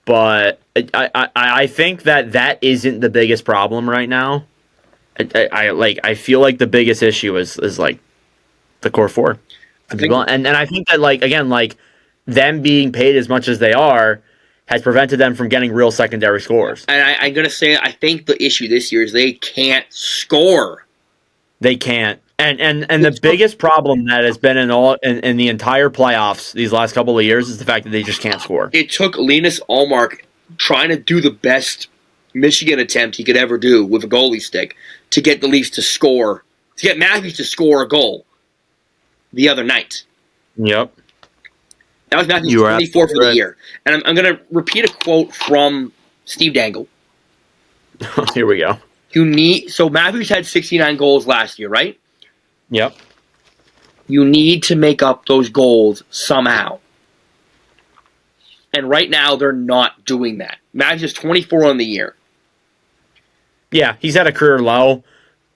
But I think that isn't the biggest problem right now. I feel like the biggest issue is like the core 4. And I think that, like, again, like, them being paid as much as they are has prevented them from getting real secondary scores. And I'm going to say, I think the issue this year is they can't score. They can't. And the biggest problem that has been in the entire playoffs these last couple of years is the fact that they just can't score. It took Linus Ullmark trying to do the best Michigan attempt he could ever do with a goalie stick to get the Leafs to score, to get Matthews to score a goal the other night. Yep. That was Matthews' 24 for the year. And I'm going to repeat a quote from Steve Dangle. Here we go. So Matthews had 69 goals last year, right? Yep. You need to make up those goals somehow. And right now, they're not doing that. Matthews is 24 on the year. Yeah, he's at a career low,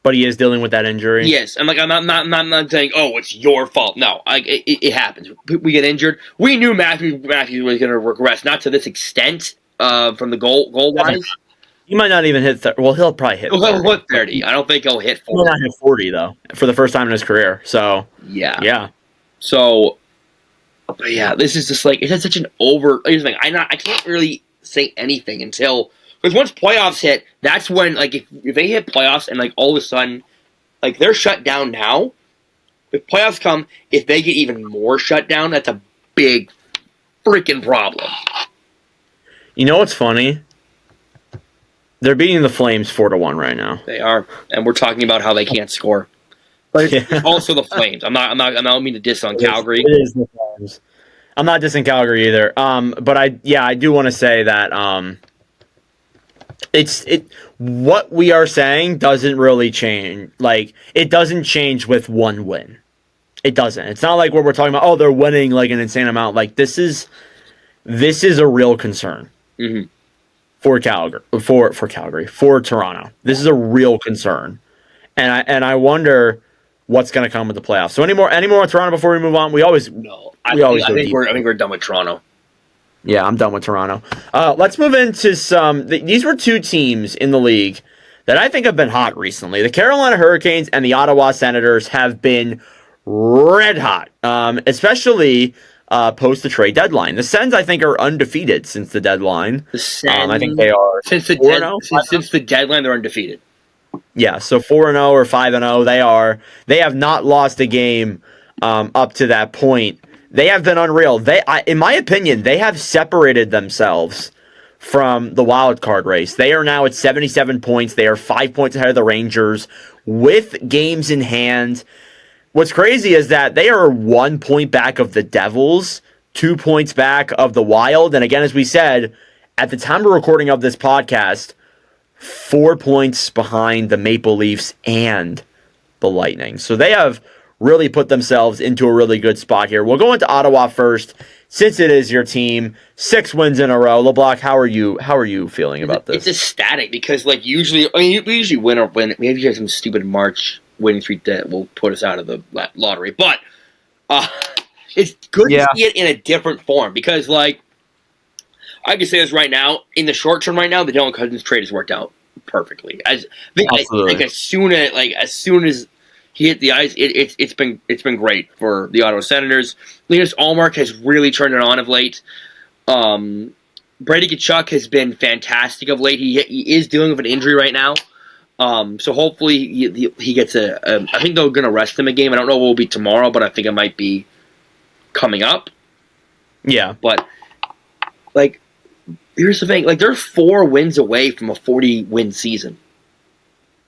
but he is dealing with that injury. Yes, I'm not saying, oh, it's your fault. No, it happens. We get injured. We knew Matthews was going to regress, not to this extent from the goal wise. He might not even hit 30. Well, he'll probably hit 30. He'll hit 30. I don't think he'll hit 40. He might not hit 40, though, for the first time in his career. So, yeah. So, but yeah, this is just like, it's such an over. Here's the thing, I can't really say anything until, because once playoffs hit, that's when, like, if they hit playoffs and, like, all of a sudden, like, they're shut down now. If playoffs come, if they get even more shut down, that's a big freaking problem. You know what's funny? They're beating the Flames 4-1 right now. They are, and we're talking about how they can't score. But it's also the Flames. I don't mean to diss on Calgary. It is the Flames. I'm not dissing Calgary either. But I do want to say that what we are saying doesn't really change. Like, it doesn't change with one win. It doesn't. It's not like where we're talking about, oh, they're winning like an insane amount. Like, this is a real concern. Mm-hmm. For Calgary, for Toronto. This is a real concern. And I wonder what's going to come with the playoffs. So any more on Toronto before we move on? I think we're done with Toronto. Yeah, I'm done with Toronto. Let's move into some. These were two teams in the league that I think have been hot recently. The Carolina Hurricanes and the Ottawa Senators have been red hot, especially post the trade deadline. The Sens, I think, are undefeated since the deadline. The Sens, I think they are since the deadline, they're undefeated. Yeah, so 4-0 or 5-0, they have not lost a game up to that point. They have been unreal. In my opinion, they have separated themselves from the wild card race. They are now at 77 points. They are 5 points ahead of the Rangers with games in hand. What's crazy is that they are 1 point back of the Devils, 2 points back of the Wild, and again, as we said, at the time of recording of this podcast, 4 points behind the Maple Leafs and the Lightning. So they have really put themselves into a really good spot here. We'll go into Ottawa first, since it is your team. 6 wins in a row. Leblock, how are you feeling about this? It's ecstatic because, like, usually, we usually win. We have some stupid March winning streak that will put us out of the lottery. But it's good to see it in a different form because, like, I can say this right now. In the short term, right now, the Dylan Cousins trade has worked out perfectly. As soon as he hit the ice, it's been great for the Ottawa Senators. Linus Ullmark has really turned it on of late. Brady Tkachuk has been fantastic of late. He is dealing with an injury right now. So hopefully he gets I think they're going to rest him a game. I don't know if it will be tomorrow, but I think it might be coming up. Yeah. But, like, here's the thing. Like, they're 4 wins away from a 40-win season.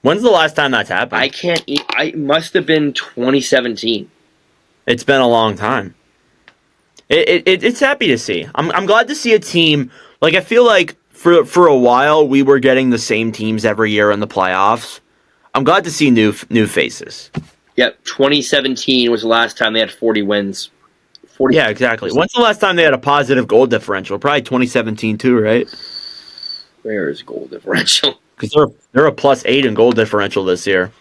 When's the last time that's happened? It must have been 2017. It's been a long time. It's happy to see. I'm glad to see a team. Like, I feel like for a while we were getting the same teams every year in the playoffs. I'm glad to see new faces. Yep, 2017 was the last time they had 40 wins. Yeah, exactly. When's the last time they had a positive goal differential? Probably 2017 too, right? Where is goal differential? Because they're a +8 in goal differential this year.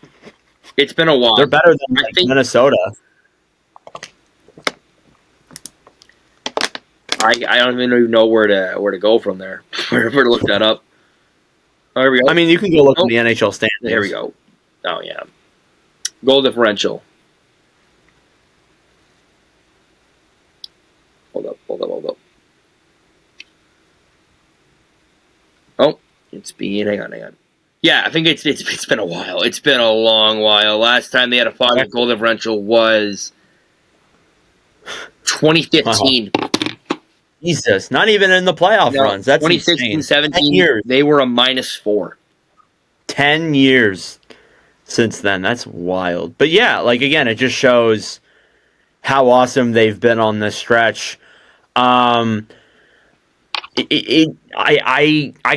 It's been a while. They're better than Minnesota. I don't even know where to go from there. Where to look that up. Oh, here we go. I mean, you can go look in the NHL standings. There we go. Oh yeah, goal differential. Hold up. Oh, it's being. Hang on. Yeah, I think it's been a while. It's been a long while. Last time they had a 5 goal differential was 2015. Wow. Jesus, not even in the playoff No, runs. That's 2016, insane. 17, 10 years. they were a -4. 10 years since then. That's wild. But yeah, like again, it just shows how awesome they've been on this stretch. I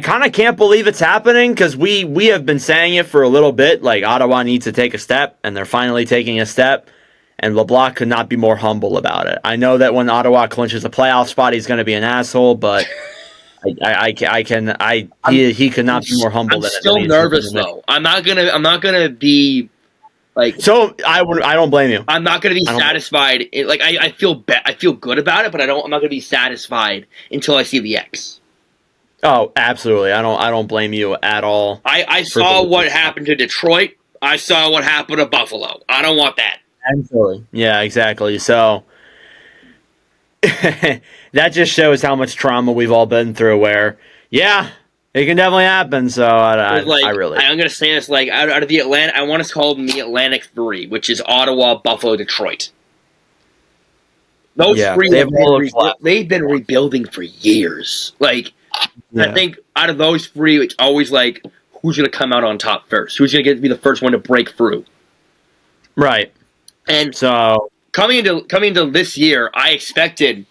kind of can't believe it's happening because we have been saying it for a little bit. Like Ottawa needs to take a step, and they're finally taking a step. And Leblock could not be more humble about it. I know that when Ottawa clinches a playoff spot, he's going to be an asshole, but he could not be more humble. I'm than still nervous though. I'm not gonna be like. So I don't blame you. I'm not gonna be satisfied. I feel good about it, but I'm not gonna be satisfied until I see the X. Oh, absolutely. I don't blame you at all. I saw what happened to Detroit. I saw what happened to Buffalo. I don't want that. Absolutely. Yeah, exactly. So that just shows how much trauma we've all been through. Where, yeah, it can definitely happen. So I really, I'm gonna say this out of the Atlantic. I want to call them the Atlantic 3, which is Ottawa, Buffalo, Detroit. Those three, they've been rebuilding for years. I think out of those 3, it's always like, who's gonna come out on top first? Who's gonna be the first one to break through? Right. And so coming into this year, I expected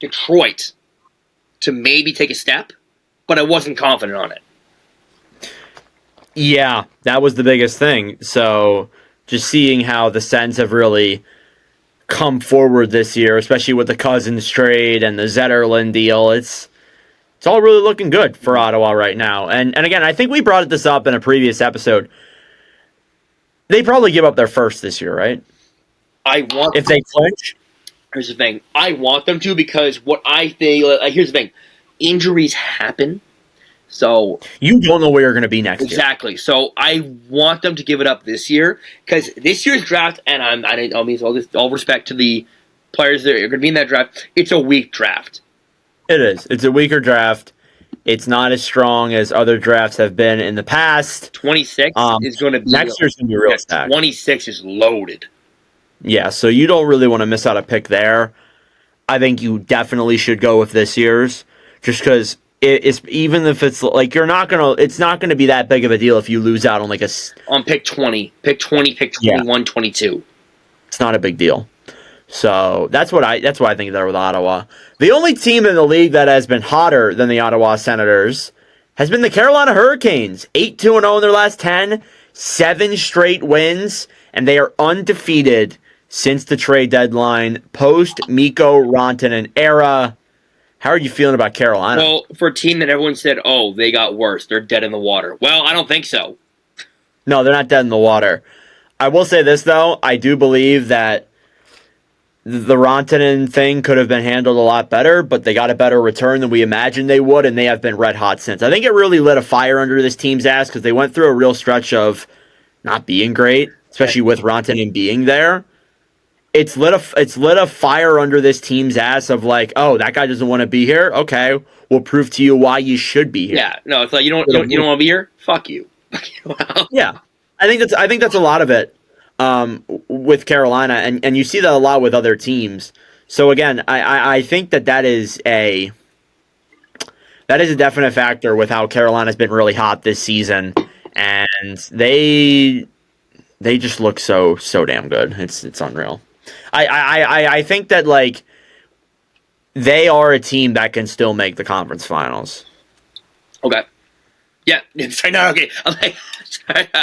Detroit to maybe take a step, but I wasn't confident on it. Yeah, that was the biggest thing. So just seeing how the Sens have really come forward this year, especially with the Cousins trade and the Zetterlund deal, it's all really looking good for Ottawa right now. And again, I think we brought this up in a previous episode. They probably give up their first this year, right? If they clinch. Here's the thing. I want them to because what I think. Here's the thing. Injuries happen, so you don't know where you're going to be next year. Exactly. So I want them to give it up this year because this year's draft, and I mean all respect to the players that are going to be in that draft. It's a weak draft. It is. It's a weaker draft. It's not as strong as other drafts have been in the past. 26 is going to be next year's going to be real stacked. 26 is loaded. Yeah, so you don't really want to miss out a pick there. I think you definitely should go with this year's, just because even if it's like it's not gonna be that big of a deal if you lose out on on pick 20, pick 21, 22. It's not a big deal. So that's what I think there with Ottawa. The only team in the league that has been hotter than the Ottawa Senators has been the Carolina Hurricanes. 8-2-0 in their last 10, 7 straight wins, and they are undefeated since the trade deadline, post Mikko Rantanen era. How are you feeling about Carolina? Well, for a team that everyone said, oh, they got worse, they're dead in the water. Well, I don't think so. No, they're not dead in the water. I will say this, though. I do believe that the Rantanen thing could have been handled a lot better, but they got a better return than we imagined they would, and they have been red hot since. I think it really lit a fire under this team's ass because they went through a real stretch of not being great, especially with Rantanen being there. It's lit a fire under this team's ass of like, oh, that guy doesn't want to be here. Okay, we'll prove to you why you should be here. Yeah, no, it's like you don't want to be here. Fuck you. Yeah, I think that's a lot of it with Carolina, and you see that a lot with other teams. So again, I think that is a definite factor with how Carolina's been really hot this season, and they just look so damn good. It's unreal. I think that like they are a team that can still make the conference finals. Okay. Yeah. I know. Okay. I'm like,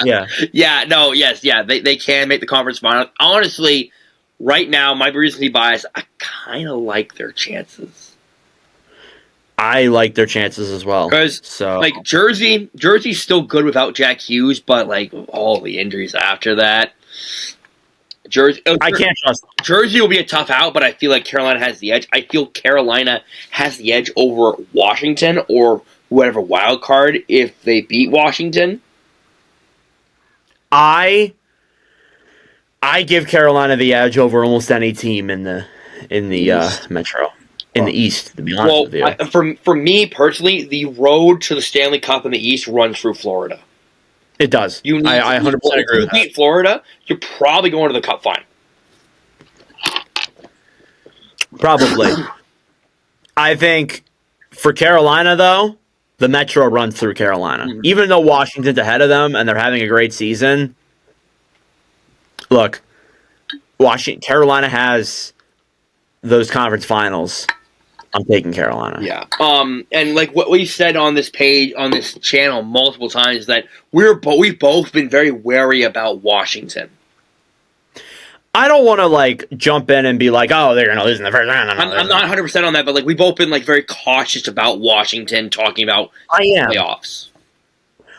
yeah. Yeah. No. Yes. Yeah. They can make the conference finals. Honestly, right now, my recency bias, I kind of like their chances. I like their chances as well. Because Jersey's still good without Jack Hughes, but like all the injuries after that. I can't trust them. Jersey will be a tough out, but I feel like Carolina has the edge. I feel Carolina has the edge over Washington or whatever wild card if they beat Washington. I give Carolina the edge over almost any team in the Metro. In the East, to be honest with you. For me personally, the road to the Stanley Cup in the East runs through Florida. It does. You need I 100% if agree you with that. beat Florida, you're probably going to the Cup final. Probably. I think for Carolina, though, the Metro runs through Carolina. Mhm. Even though Washington's ahead of them and they're having a great season, look, Carolina has those conference finals. I'm taking Carolina. Yeah. And like what we said on this page, on this channel multiple times, that we've both been very wary about Washington. I don't want to like jump in and be like, oh, they're gonna lose in the first round. I'm not 100% on that, but like we've both been like very cautious about Washington, talking about I am. playoffs.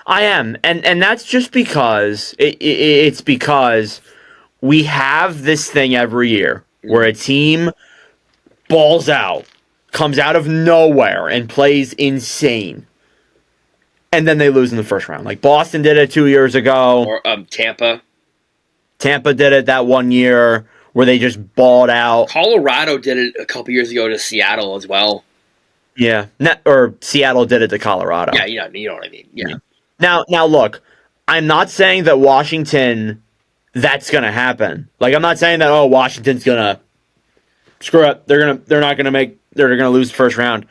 I am, and that's just because it's because we have this thing every year where a team balls out, comes out of nowhere, and plays insane, and then they lose in the first round. Like Boston did it 2 years ago. Or Tampa. Tampa did it that 1 year where they just balled out. Colorado did it a couple years ago to Seattle as well. Yeah, or Seattle did it to Colorado. Yeah, you know what I mean. Yeah. Now, look, I'm not saying that Washington, that's gonna happen. Like, I'm not saying that Washington's gonna screw up. They're gonna lose the first round.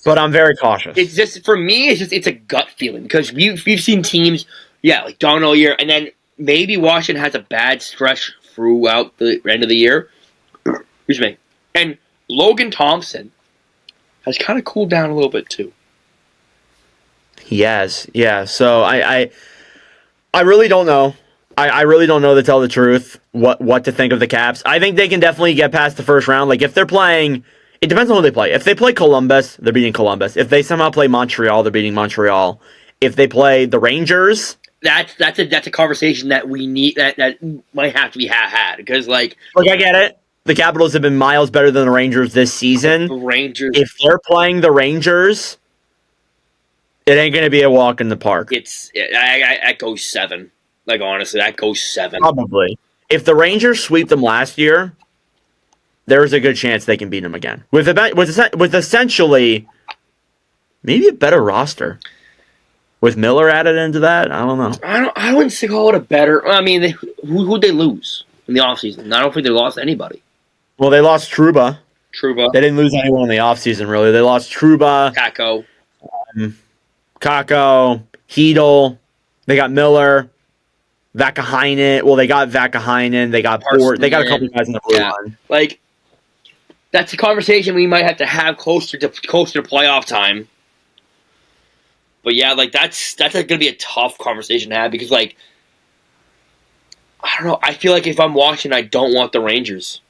But I'm very cautious. It's just for me. It's a gut feeling because we've seen teams, like down all year, and then maybe Washington has a bad stretch throughout the end of the year. Excuse me. And Logan Thompson has kind of cooled down a little bit too. Yes, yeah. So I really don't know. I really don't know, to tell the truth, what to think of the Caps. I think they can definitely get past the first round. Like if they're playing, it depends on who they play. If they play Columbus, they're beating Columbus. If they somehow play Montreal, they're beating Montreal. If they play the Rangers, that's a conversation that we need that might have to be had because like look, I get it. The Capitals have been miles better than the Rangers this season. the Rangers. If they're playing the Rangers, it ain't going to be a walk in the park. That goes 7. Like honestly, that goes 7. Probably. If the Rangers sweep them last year, there's a good chance they can beat them again. With essentially maybe a better roster. With Miller added into that, I don't know. I wouldn't say call it a better. I mean, who'd they lose in the offseason? I don't think they lost anybody. Well, they lost Trouba. They Truba, didn't lose anyone in the offseason, really. They lost Trouba, Kakko, Hedel. They got Miller, Vakaheinen. Well, they got Vakaheinen. They got Port. They got a couple guys in the blue line. Like that's a conversation we might have to have closer to playoff time. But yeah, like that's going to be a tough conversation to have because like I don't know. I feel like if I'm watching, I don't want the Rangers.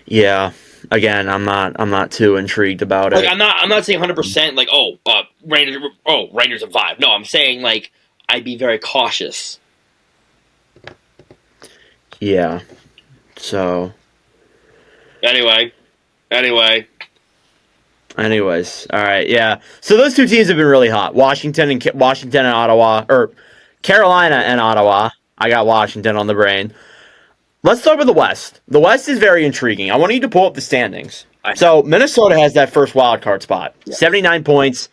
Yeah. Again, I'm not too intrigued about it. Like I'm not saying 100% like Rangers in 5. No, I'm saying like I'd be very cautious. Yeah. So. Anyway. Anyways, all right, yeah. So those two teams have been really hot. Washington and Ottawa, or Carolina and Ottawa. I got Washington on the brain. Let's start with the West. The West is very intriguing. I want you to pull up the standings. So Minnesota has that first wild card spot, 79 points.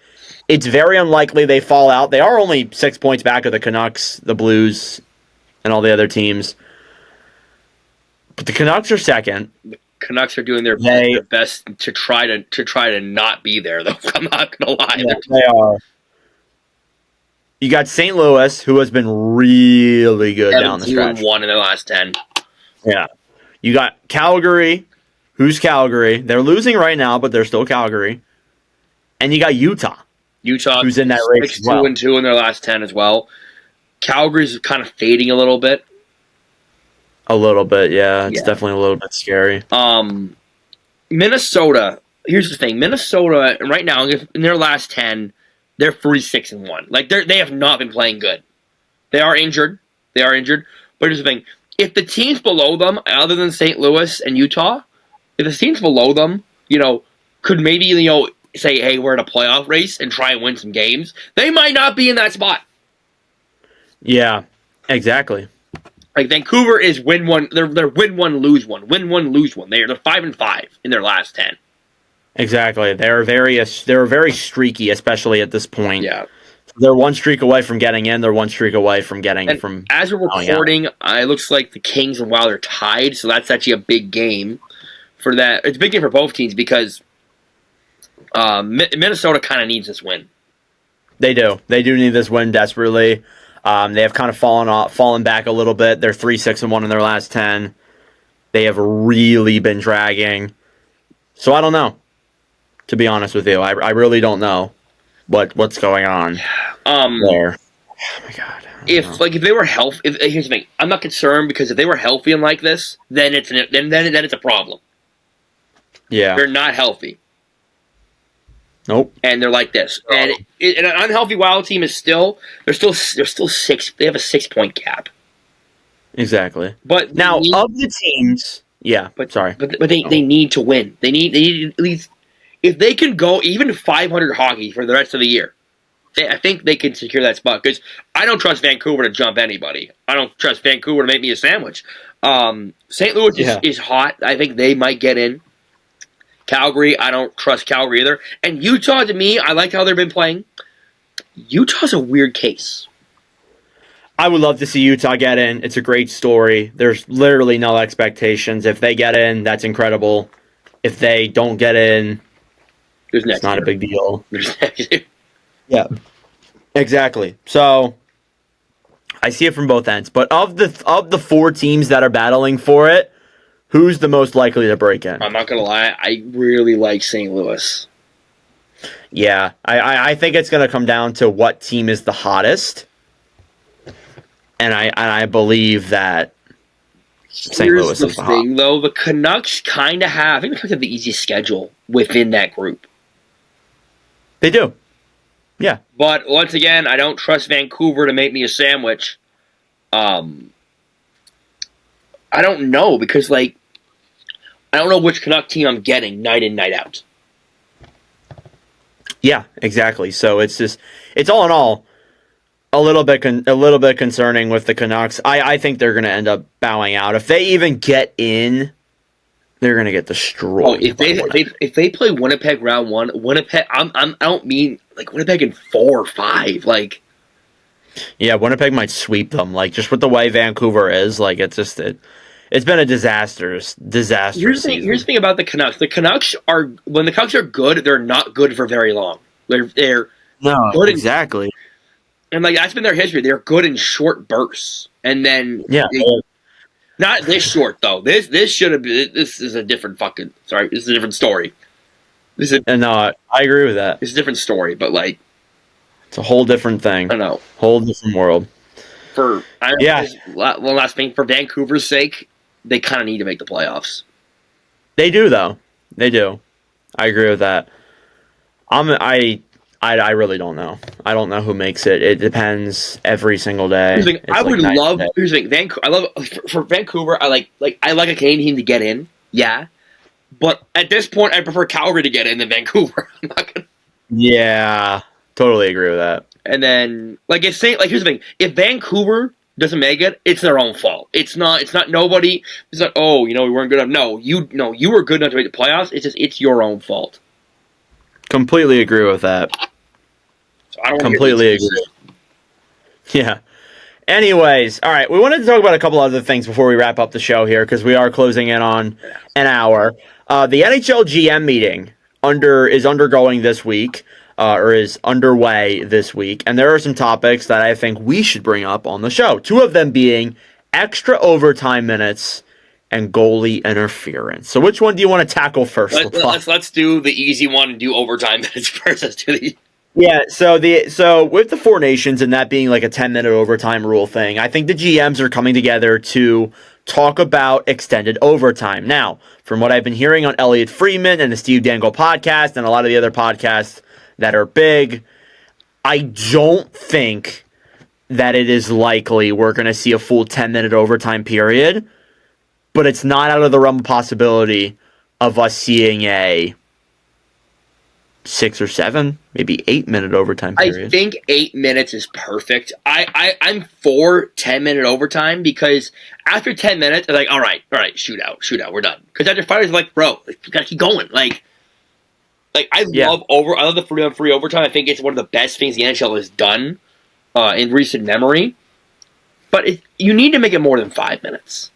It's very unlikely they fall out. They are only 6 points back of the Canucks, the Blues, and all the other teams. But the Canucks are second. Canucks are doing their best to try to not be there, though. I'm not gonna lie. Yeah, they are. You got St. Louis, who has been really good down the stretch. 1 in their last 10. Yeah. You got Calgary, who's Calgary. They're losing right now, but they're still Calgary. And you got Utah, who's in that race as well. 6-2 in their last 10 as well. Calgary's kind of fading a little bit. A little bit, yeah. It's definitely a little bit scary. Minnesota. Here's the thing. Minnesota, right now, in their last 10, they're 3-6-1. Like, they have not been playing good. They are injured. But here's the thing. If the teams below them, other than St. Louis and Utah, if the teams below them, could maybe, say, hey, we're in a playoff race and try and win some games, they might not be in that spot. Yeah, exactly. Like Vancouver is win one. They're win one, lose one. Win one, lose one. They're 5-5 in their last 10. Exactly. They're very streaky, especially at this point. Yeah. They're one streak away from getting in. They're one streak away from getting And from. as we're bowing out. recording, it looks like the Kings and Wild are tied, so that's actually a big game for that. It's a big game for both teams because Minnesota kind of needs this win. They do. They do need this win desperately. They have kind of fallen back a little bit. They're 3-6-1 in their last 10. They have really been dragging. So I don't know. To be honest with you, I really don't know what's going on there. Oh my god! If they were healthy, here's the thing: I'm not concerned because if they were healthy and like this, then it's a problem. Yeah. They're not healthy. Nope. And they're like this, and an unhealthy Wild team is still they're still six. They have a 6-point cap. Exactly. But now of the teams, yeah. But they need to win. They need at least if they can go even 500 hockey for the rest of the year. I think they can secure that spot because I don't trust Vancouver to jump anybody. I don't trust Vancouver to make me a sandwich. St. Louis is hot. I think they might get in. Calgary, I don't trust Calgary either. And Utah, to me, I like how they've been playing. Utah's a weird case. I would love to see Utah get in. It's a great story. There's literally no expectations. If they get in, that's incredible. If they don't get in, it's not a big deal. There's next year. Yeah, exactly. So I see it from both ends. But of the four teams that are battling for it, who's the most likely to break in? I'm not gonna lie, I really like St. Louis. Yeah, I think it's going to come down to what team is the hottest, and I believe that St. Louis is the thing, though. The Canucks kind of have. I think the Canucks have the easiest schedule within that group. They do. Yeah. But once again, I don't trust Vancouver to make me a sandwich. I don't know because I don't know which Canuck team I'm getting night in, night out. Yeah, exactly. So it's all in all a little bit concerning with the Canucks. I think they're going to end up bowing out. If they even get in, they're going to get destroyed. Oh, if they play Winnipeg round one, Winnipeg. I don't mean Winnipeg in 4 or 5. Yeah, Winnipeg might sweep them. Just with the way Vancouver is, it's been a disastrous Here's the thing about the Canucks. The Canucks when the Canucks are good, they're not good for very long. They're good exactly. And that's been their history. They're good in short bursts, and then not this short though. This should have been. This is a different fucking. Sorry, this is a different story. No, I agree with that. It's a different story, but it's a whole different thing. I know, whole different world. One last thing for Vancouver's sake, they kind of need to make the playoffs. They do though. They do. I agree with that. I really don't know. I don't know who makes it. It depends every single day. Here's the thing, I love for Vancouver. I like a Canadian team to get in. Yeah, but at this point, I prefer Calgary to get in than Vancouver. I'm not gonna. Yeah, totally agree with that. And then here's the thing: if Vancouver doesn't make it, it's their own fault. It's not nobody. It's not. Oh, we weren't good enough. No, you were good enough to make the playoffs. It's your own fault. Completely agree with that. So I don't completely agree. Yeah. Anyways, all right. We wanted to talk about a couple other things before we wrap up the show here because we are closing in on an hour. The NHL GM meeting is undergoing this week, or is underway this week, and there are some topics that I think we should bring up on the show. 2 of them being extra overtime minutes and goalie interference. So, which one do you want to tackle first? Let's do the easy one and do overtime minutes first. Let's do the. Yeah, so with the 4 nations and that being a 10-minute overtime rule thing, I think the GMs are coming together to talk about extended overtime. Now, from what I've been hearing on Elliot Friedman and the Steve Dangle podcast and a lot of the other podcasts that are big, I don't think that it is likely we're going to see a full 10-minute overtime period, but it's not out of the realm of possibility of us seeing a 6 or 7, maybe 8-minute overtime period. I think 8 minutes is perfect. I'm for 10-minute overtime because after 10 minutes, it's all right, shootout, we're done. Because after fighters are bro, we gotta keep going. Like I love the free overtime. I think it's one of the best things the NHL has done in recent memory. But you need to make it more than 5 minutes.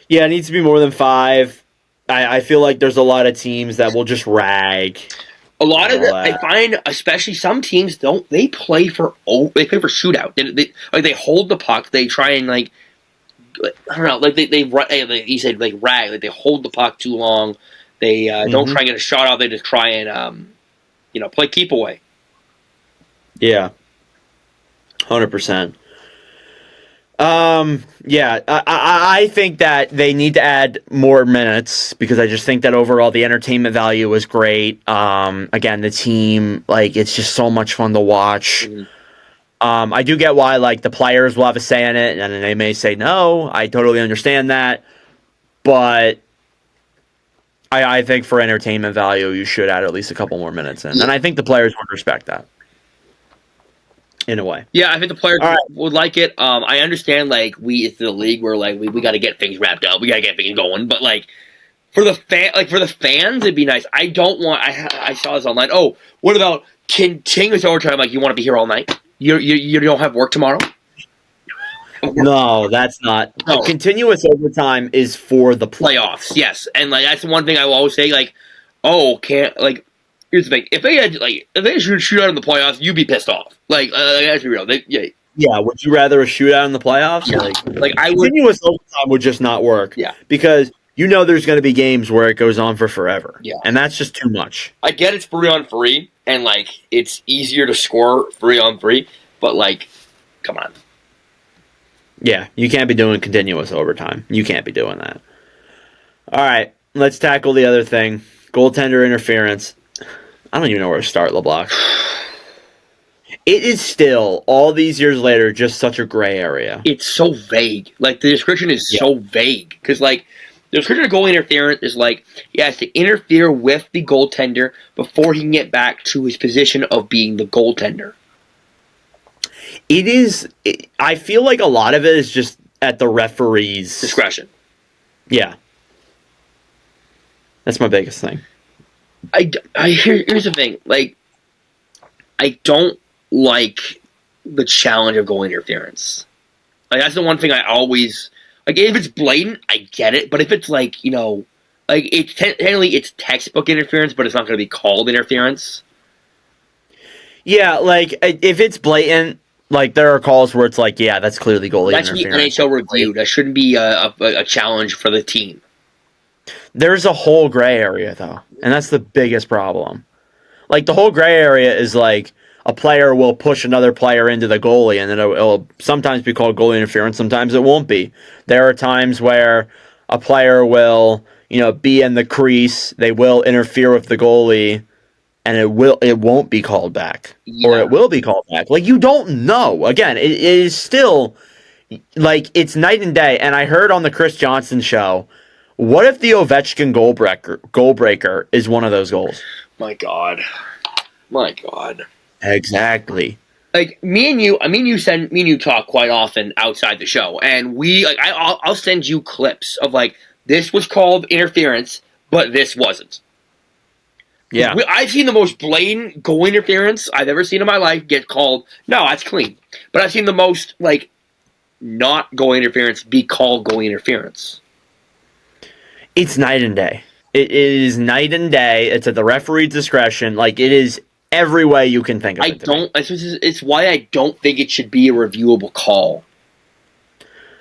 Yeah, it needs to be more than 5. I feel like there's a lot of teams that will just rag. A lot of I find, especially some teams they play for shootout. They hold the puck. They try and I don't know, like you said, like rag. Like they hold the puck too long. They don't try and get a shot off. They just try and play keep away. Yeah, 100%. Yeah, I think that they need to add more minutes because I just think that overall the entertainment value was great. Again, the team, it's just so much fun to watch. Mm-hmm. I do get why, the players will have a say in it, and they may say no. I totally understand that. But I think for entertainment value, you should add at least a couple more minutes in. And I think the players would respect that. In a way. Yeah, I think the players would like it. I understand, it's the league where, we got to get things wrapped up. We got to get things going. But, for the fans, it'd be nice. I don't want... I saw this online. Oh, what about continuous overtime? You want to be here all night? You don't have work tomorrow? No, that's not. No. Continuous overtime is for the playoffs. Yes, and that's the one thing I will always say. Here's the thing: if they shoot out in the playoffs, you'd be pissed off. Let's be real. Yeah. Would you rather a shootout in the playoffs? Yeah. Continuous overtime would just not work. Yeah. Because there's going to be games where it goes on for forever. Yeah. And that's just too much. I get it's 3-on-3, and it's easier to score 3-on-3, but come on. Yeah, you can't be doing continuous overtime. You can't be doing that. All right, let's tackle the other thing: goaltender interference. I don't even know where to start, Leblock. It is still, all these years later, just such a gray area. It's so vague. The description is so vague. Because, the description of goal interference is he has to interfere with the goaltender before he can get back to his position of being the goaltender. It is, I feel like a lot of it is just at the referee's discretion. Yeah. That's my biggest thing. Here's the thing. I don't like the challenge of goal interference. That's the one thing I always if it's blatant, I get it. But if it's it's technically it's textbook interference, but it's not going to be called interference. Yeah, if it's blatant, there are calls where it's yeah, that's clearly goalie interference. That should be NHL reviewed. That shouldn't be a challenge for the team. There's a whole gray area, though, and that's the biggest problem. The whole gray area is a player will push another player into the goalie, and then it'll sometimes be called goalie interference, sometimes it won't be. There are times where a player will, be in the crease, they will interfere with the goalie, and it won't be called back, or it will be called back. You don't know. Again, it is still it's night and day. And I heard on the Chris Johnson show, what if the Ovechkin goal breaker is one of those goals? My God. Exactly. Me and you talk quite often outside the show, and I'll send you clips of this was called interference, but this wasn't. Yeah. I've seen the most blatant goal interference I've ever seen in my life get called, no, that's clean. But I've seen the most not goal interference be called goal interference. It's night and day. It is night and day. It's at the referee's discretion. It is every way you can think of it. It's why I don't think it should be a reviewable call.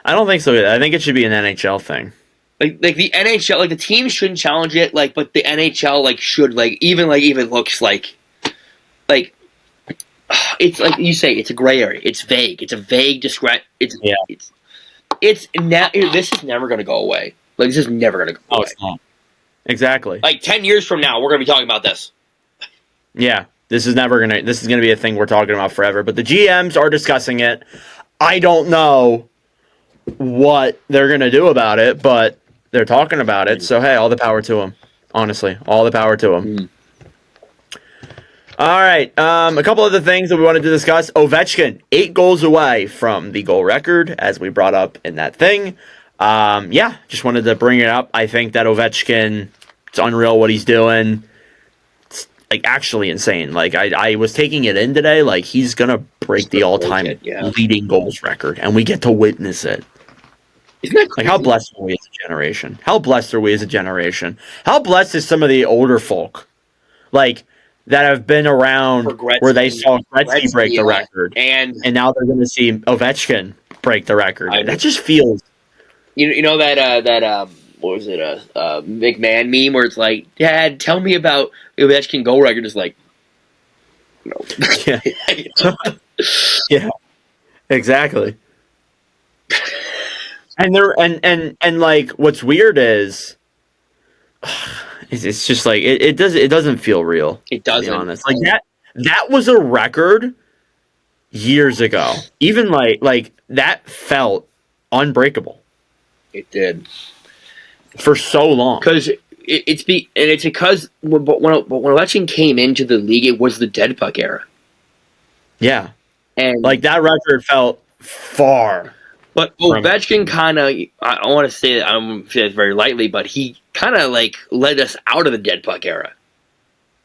I don't think so either. I think it should be an NHL thing. The NHL, the team shouldn't challenge it, but the NHL, should, even looks it's you say, it's a gray area. It's vague. It's a vague discretion. This is never going to go away. This is never going to go away. It's not. Exactly. 10 years from now, we're going to be talking about this. Yeah, this is going to be a thing we're talking about forever. But the GMs are discussing it. I don't know what they're going to do about it, but they're talking about it. So, hey, all the power to them. Honestly, all the power to them. All right, a couple other things that we wanted to discuss. Ovechkin, 8 goals away from the goal record, as we brought up in that thing. Just wanted to bring it up. I think that Ovechkin, it's unreal what he's doing. like actually insane. Like I was taking it in today. Like he's gonna break the all-time leading goals record, and we get to witness it. Isn't that crazy? Like how blessed are we as a generation? How blessed are we as a generation? How blessed is some of the older folk, like that have been around where they saw Gretzky break the record, and now they're gonna see Ovechkin break the record. That just feels. You know that what was it, McMahon meme where it's like, Dad, tell me about Ovechkin goal record. Is like, no. Yeah. Yeah. Exactly. And there and like what's weird is it's just like it doesn't feel real. It doesn't. To be honest. Like that was a record years ago. Even like that felt unbreakable. It did. For so long. Because it's because when Ovechkin came into the league, it was the dead puck era. Yeah. And like that record felt far. But Ovechkin kind of, I want to say that, I don't say it very lightly, but he kind of like led us out of the dead puck era.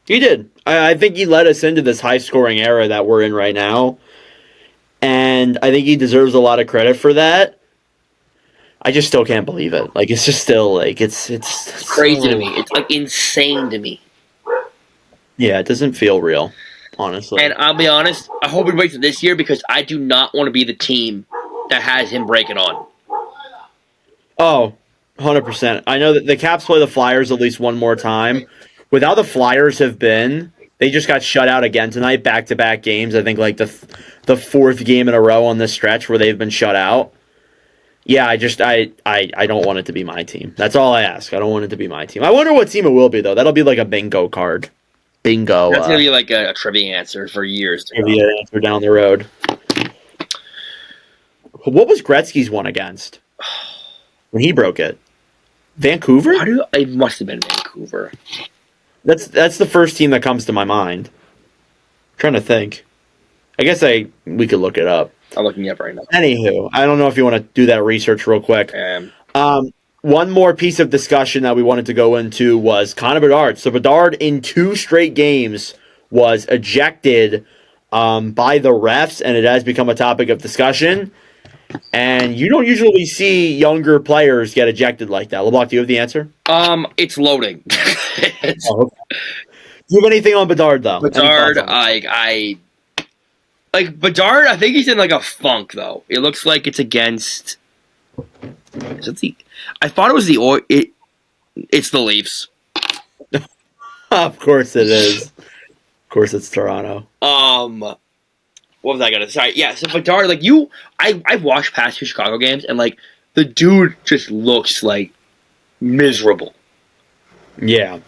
He did. I think he led us into this high scoring era that we're in right now. And I think he deserves a lot of credit for that. I just still can't believe it. Like it's just still like it's crazy to me. It's like insane to me. Yeah, it doesn't feel real, honestly. And I'll be honest, I hope he breaks it this year because I do not want to be the team that has him break it on. Oh, 100%. I know that the Caps play the Flyers at least one more time. With how the Flyers have been, they just got shut out again tonight, back-to-back games. I think like the fourth game in a row on this stretch where they've been shut out. Yeah, I don't want it to be my team. That's all I ask. I don't want it to be my team. I wonder what team it will be, though. That'll be like a bingo card. Bingo. That's going to be like a trivia answer for years. Trivia answer down the road. What was Gretzky's one against when he broke it? Vancouver? It must have been Vancouver. That's the first team that comes to my mind. I'm trying to think. I guess we could look it up. I'm looking it up right now. Anywho, I don't know if you want to do that research real quick. One more piece of discussion that we wanted to go into was Connor Bedard. So Bedard in 2 straight games was ejected by the refs, and it has become a topic of discussion. And you don't usually see younger players get ejected like that. Leblock, do you have the answer? It's loading. Okay. Do you have anything on Bedard, though? Bedard, Bedard, I think he's in like a funk, though. It looks like it's against... I thought it was it's the Leafs. Of course it is. Of course it's Toronto. What was I gonna say? Yeah, so Bedard, like I've watched past 2 Chicago games, and like the dude just looks like miserable. Yeah,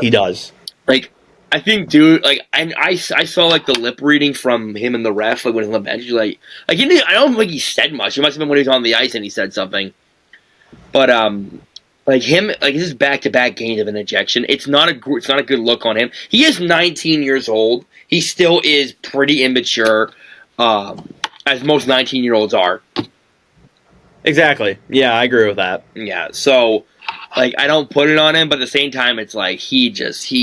he does. Like I think, dude, like I saw like the lip reading from him and the ref, like when he was on the bench, like he didn't, I don't think he said much. It must have been when he was on the ice and he said something. But like him, like this is back-to-back games of an ejection. It's not a good look on him. He is 19 years old. He still is pretty immature, as most 19-year-olds are. Exactly. Yeah, I agree with that. Yeah, so like I don't put it on him, but at the same time, it's like he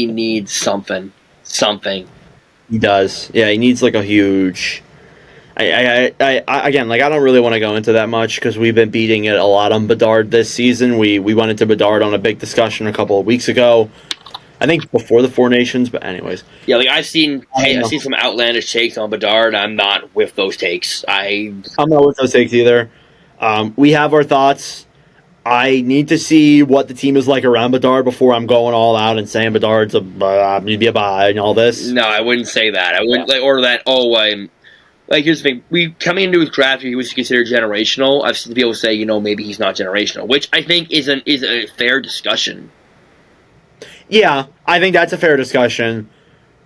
needs something. He does. Yeah, he needs like a huge. I again, like I don't really want to go into that much because we've been beating it a lot on Bedard this season. We went into Bedard on a big discussion a couple of weeks ago. I think before the Four Nations, but anyways. Yeah, like I've seen some outlandish takes on Bedard. I'm not with those takes. I'm not with those takes either. We have our thoughts. I need to see what the team is like around Bedard before I'm going all out and saying Bedard's maybe a buy and all this. No, I wouldn't say that. I wouldn't or that. I'm like here's the thing. We coming into his draft, he was considered generational. I've seen people say, maybe he's not generational, which I think is a fair discussion. Yeah, I think that's a fair discussion,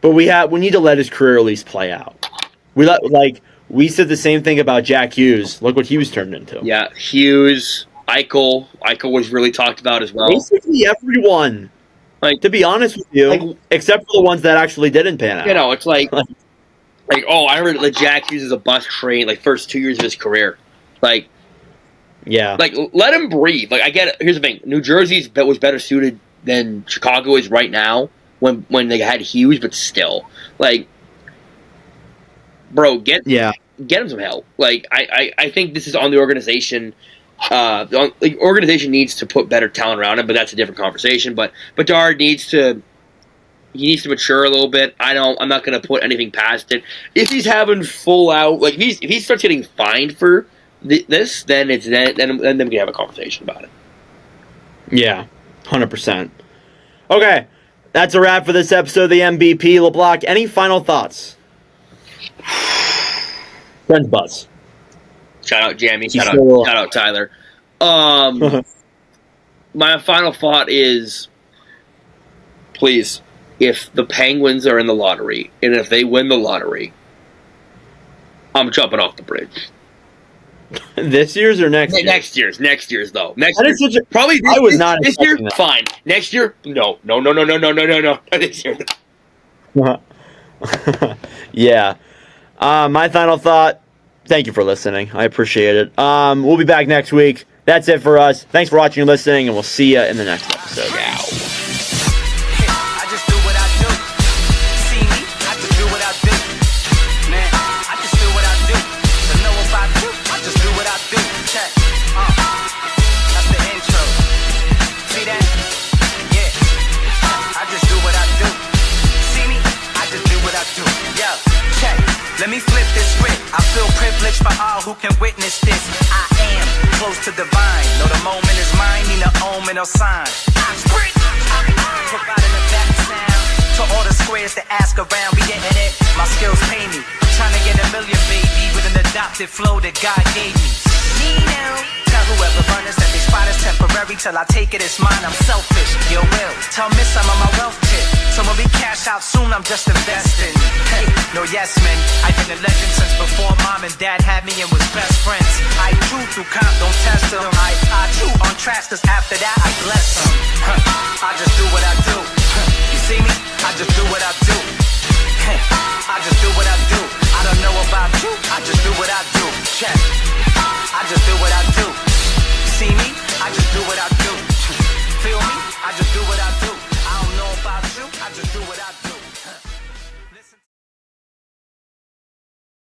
but we need to let his career at least play out. We said the same thing about Jack Hughes. Look what Hughes turned into. Yeah, Hughes, Eichel was really talked about as well. Basically everyone. Like, to be honest with you, except for the ones that actually didn't pan out. It's like I remember that Jack Hughes is a bus train, like first 2 years of his career. Yeah. Let him breathe. I get it. Here's the thing. New Jersey was better suited than Chicago is right now when they had Hughes, but still, like, bro, get him some help. Like, I think this is on the organization. The organization needs to put better talent around him, but that's a different conversation. But Bedard needs to mature a little bit. I'm not going to put anything past it. If he's having full out, like if he starts getting fined for this, then we can have a conversation about it. Yeah, 100%. Okay, that's a wrap for this episode of the MVP. Leblock, any final thoughts? Sens Buzz. Shout out Jamie. Shout out Tyler. My final thought is, please, if the Penguins are in the lottery, and if they win the lottery, I'm jumping off the bridge. This year's or next year? Next year's though. Probably I was not this year. That. Fine. Next year, no. This year. Yeah. My final thought. Thank you for listening. I appreciate it. We'll be back next week. That's it for us. Thanks for watching and listening, and we'll see you in the next episode. I just do what I do. See me? I just do what I do. Man, I just do what I do. To know about you, I just do what I do. Check. That's the intro. See that? Yeah. I just do what I do. See me? I just do what I do. Yo, check. Let me flip this script. I feel privileged for all who can witness this. I am close to divine. Know the moment is mine, need no omen or sign. Providing a back sound to all the squares that ask around. We getting it, my skills pay me. Trying to get a million, baby, with an adopted flow that God gave me. Tell whoever runners that they spot is temporary till I take it, it's mine. I'm selfish, your will. Tell Miss I'm on my wealth tip. So when we cash out soon, I'm just investing. Hey, no yes men, I've been a legend since before mom and dad had me and was best friends. I chew through comp, don't test them. I chew on tracks, cause after that I